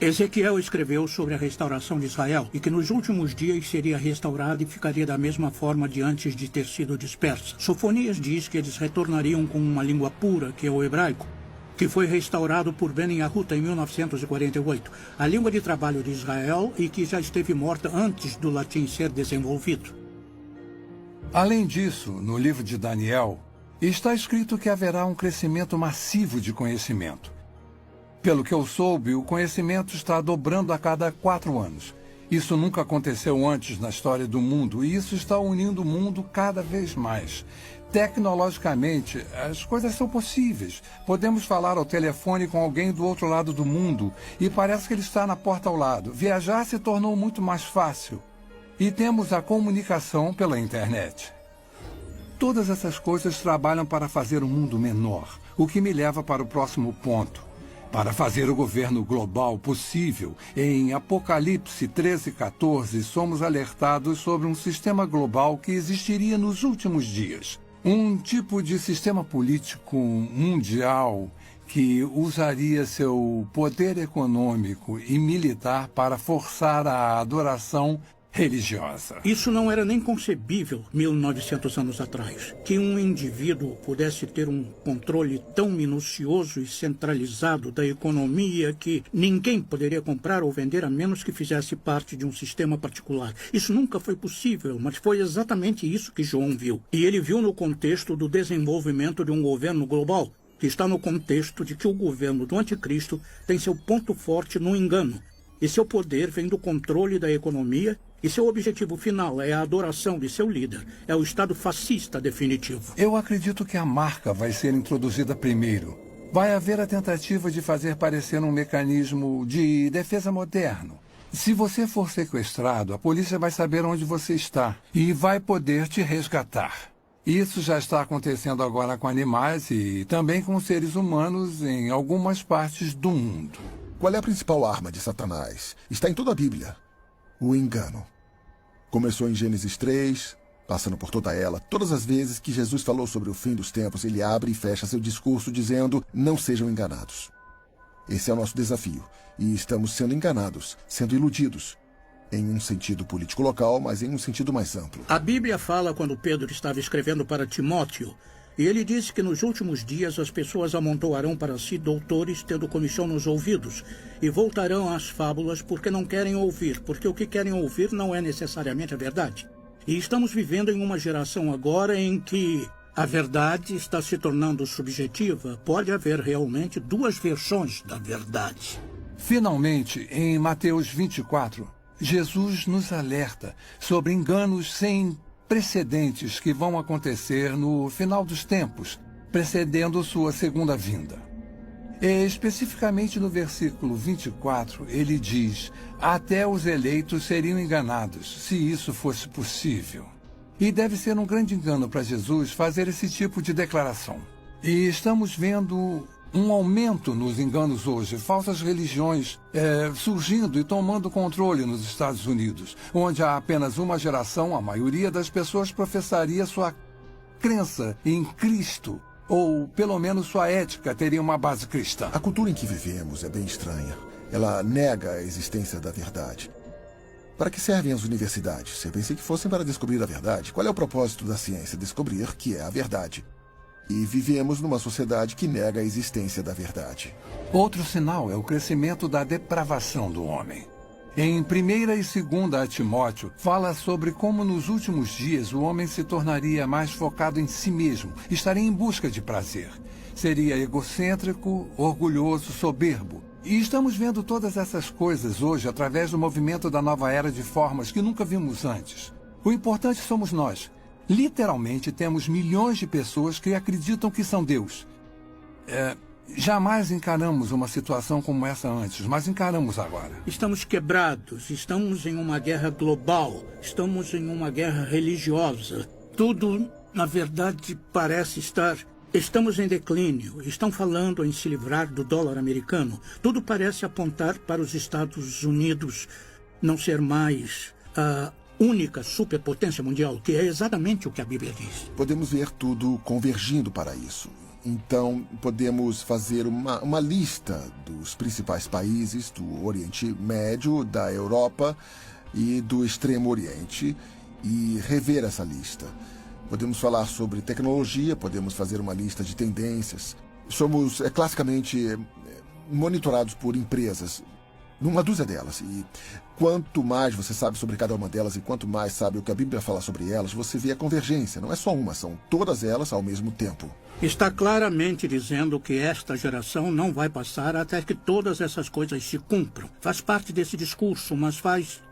Ezequiel escreveu sobre a restauração de Israel e que nos últimos dias seria restaurada e ficaria da mesma forma de antes de ter sido dispersa. Sofonias diz que eles retornariam com uma língua pura, que é o hebraico, que foi restaurado por Ben Yahuta em 1948, a língua de trabalho de Israel e que já esteve morta antes do latim ser desenvolvido. Além disso, no livro de Daniel, está escrito que haverá um crescimento massivo de conhecimento. Pelo que eu soube, o conhecimento está dobrando a cada 4 anos. Isso nunca aconteceu antes na história do mundo, e isso está unindo o mundo cada vez mais. Tecnologicamente, as coisas são possíveis. Podemos falar ao telefone com alguém do outro lado do mundo, e parece que ele está na porta ao lado. Viajar se tornou muito mais fácil. E temos a comunicação pela internet. Todas essas coisas trabalham para fazer o mundo menor, o que me leva para o próximo ponto. Para fazer o governo global possível, em Apocalipse 13:14, somos alertados sobre um sistema global que existiria nos últimos dias. Um tipo de sistema político mundial que usaria seu poder econômico e militar para forçar a adoração religiosa. Isso não era nem concebível 1900 anos atrás, que um indivíduo pudesse ter um controle tão minucioso e centralizado da economia que ninguém poderia comprar ou vender a menos que fizesse parte de um sistema particular. Isso nunca foi possível, mas foi exatamente isso que João viu. E ele viu no contexto do desenvolvimento de um governo global, que está no contexto de que o governo do anticristo tem seu ponto forte no engano. E seu poder vem do controle da economia, e seu objetivo final é a adoração de seu líder. É o Estado fascista definitivo. Eu acredito que a marca vai ser introduzida primeiro. Vai haver a tentativa de fazer parecer um mecanismo de defesa moderno. Se você for sequestrado, a polícia vai saber onde você está e vai poder te resgatar. Isso já está acontecendo agora com animais e também com seres humanos em algumas partes do mundo. Qual é a principal arma de Satanás? Está em toda a Bíblia. O engano. Começou em Gênesis 3, passando por toda ela. Todas as vezes que Jesus falou sobre o fim dos tempos, ele abre e fecha seu discurso dizendo: não sejam enganados. Esse é o nosso desafio. E estamos sendo enganados, sendo iludidos. Em um sentido político local, mas em um sentido mais amplo. A Bíblia fala quando Pedro estava escrevendo para Timóteo. E ele disse que nos últimos dias as pessoas amontoarão para si doutores, tendo comichão nos ouvidos, e voltarão às fábulas porque não querem ouvir, porque o que querem ouvir não é necessariamente a verdade. E estamos vivendo em uma geração agora em que a verdade está se tornando subjetiva. Pode haver realmente 2 versões da verdade. Finalmente, em Mateus 24, Jesus nos alerta sobre enganos sem precedentes que vão acontecer no final dos tempos, precedendo sua segunda vinda. Especificamente no versículo 24, ele diz: até os eleitos seriam enganados, se isso fosse possível. E deve ser um grande engano para Jesus fazer esse tipo de declaração. E estamos vendo um aumento nos enganos hoje, falsas religiões surgindo e tomando controle nos Estados Unidos, onde há apenas uma geração, a maioria das pessoas professaria sua crença em Cristo, ou pelo menos sua ética teria uma base cristã. A cultura em que vivemos é bem estranha. Ela nega a existência da verdade. Para que servem as universidades? Eu pensei que fossem para descobrir a verdade. Qual é o propósito da ciência? Descobrir que é a verdade. E vivemos numa sociedade que nega a existência da verdade. Outro sinal é o crescimento da depravação do homem. Em 1ª e 2ª Timóteo, fala sobre como nos últimos dias o homem se tornaria mais focado em si mesmo, estaria em busca de prazer. Seria egocêntrico, orgulhoso, soberbo. E estamos vendo todas essas coisas hoje através do movimento da nova era de formas que nunca vimos antes. O importante somos nós. Literalmente temos milhões de pessoas que acreditam que são Deus. Jamais encaramos uma situação como essa antes, mas encaramos agora. Estamos quebrados, estamos em uma guerra global, estamos em uma guerra religiosa. Tudo, na verdade, parece estar... Estamos em declínio, estão falando em se livrar do dólar americano. Tudo parece apontar para os Estados Unidos não ser mais a única superpotência mundial, que é exatamente o que a Bíblia diz. Podemos ver tudo convergindo para isso. Então, podemos fazer uma lista dos principais países do Oriente Médio, da Europa e do Extremo Oriente e rever essa lista. Podemos falar sobre tecnologia, podemos fazer uma lista de tendências. Somos classicamente monitorados por empresas, numa dúzia delas. E quanto mais você sabe sobre cada uma delas e quanto mais sabe o que a Bíblia fala sobre elas, você vê a convergência. Não é só uma, são todas elas ao mesmo tempo. Está claramente dizendo que esta geração não vai passar até que todas essas coisas se cumpram. Faz parte desse discurso, mas faz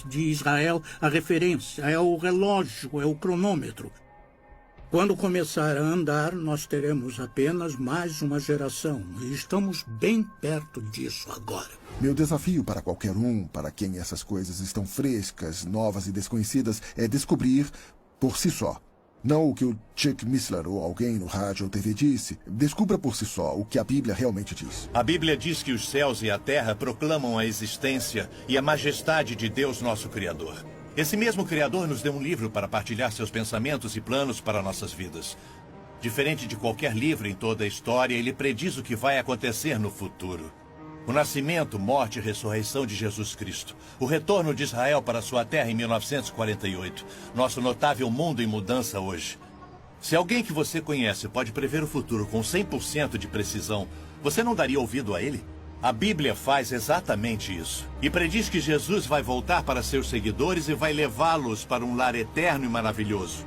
de Israel a referência, é o relógio, é o cronômetro. Quando começar a andar, nós teremos apenas mais uma geração. E estamos bem perto disso agora. Meu desafio para qualquer um, para quem essas coisas estão frescas, novas e desconhecidas, é descobrir por si só. Não o que o Chuck Missler ou alguém no rádio ou TV disse. Descubra por si só o que a Bíblia realmente diz. A Bíblia diz que os céus e a terra proclamam a existência e a majestade de Deus, nosso Criador. Esse mesmo Criador nos deu um livro para partilhar seus pensamentos e planos para nossas vidas. Diferente de qualquer livro em toda a história, ele prediz o que vai acontecer no futuro. O nascimento, morte e ressurreição de Jesus Cristo. O retorno de Israel para sua terra em 1948. Nosso notável mundo em mudança hoje. Se alguém que você conhece pode prever o futuro com 100% de precisão, você não daria ouvido a ele? A Bíblia faz exatamente isso. E prediz que Jesus vai voltar para seus seguidores e vai levá-los para um lar eterno e maravilhoso.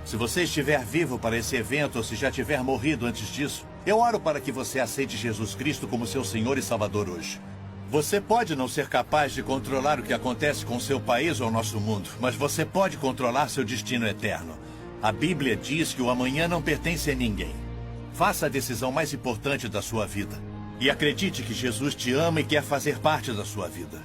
Se você estiver vivo para esse evento ou se já tiver morrido antes disso, eu oro para que você aceite Jesus Cristo como seu Senhor e Salvador hoje. Você pode não ser capaz de controlar o que acontece com seu país ou nosso mundo, mas você pode controlar seu destino eterno. A Bíblia diz que o amanhã não pertence a ninguém. Faça a decisão mais importante da sua vida. E acredite que Jesus te ama e quer fazer parte da sua vida.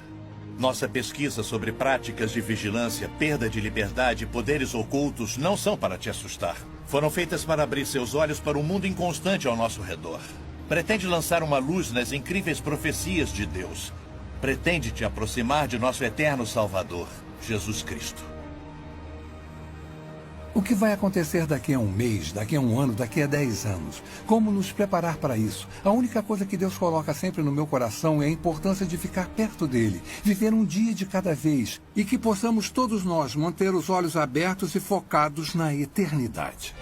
Nossa pesquisa sobre práticas de vigilância, perda de liberdade e poderes ocultos não são para te assustar. Foram feitas para abrir seus olhos para um mundo inconstante ao nosso redor. Pretende lançar uma luz nas incríveis profecias de Deus. Pretende te aproximar de nosso eterno Salvador, Jesus Cristo. O que vai acontecer daqui a um mês, daqui a um ano, daqui a 10 anos? Como nos preparar para isso? A única coisa que Deus coloca sempre no meu coração é a importância de ficar perto dele, viver um dia de cada vez e que possamos todos nós manter os olhos abertos e focados na eternidade.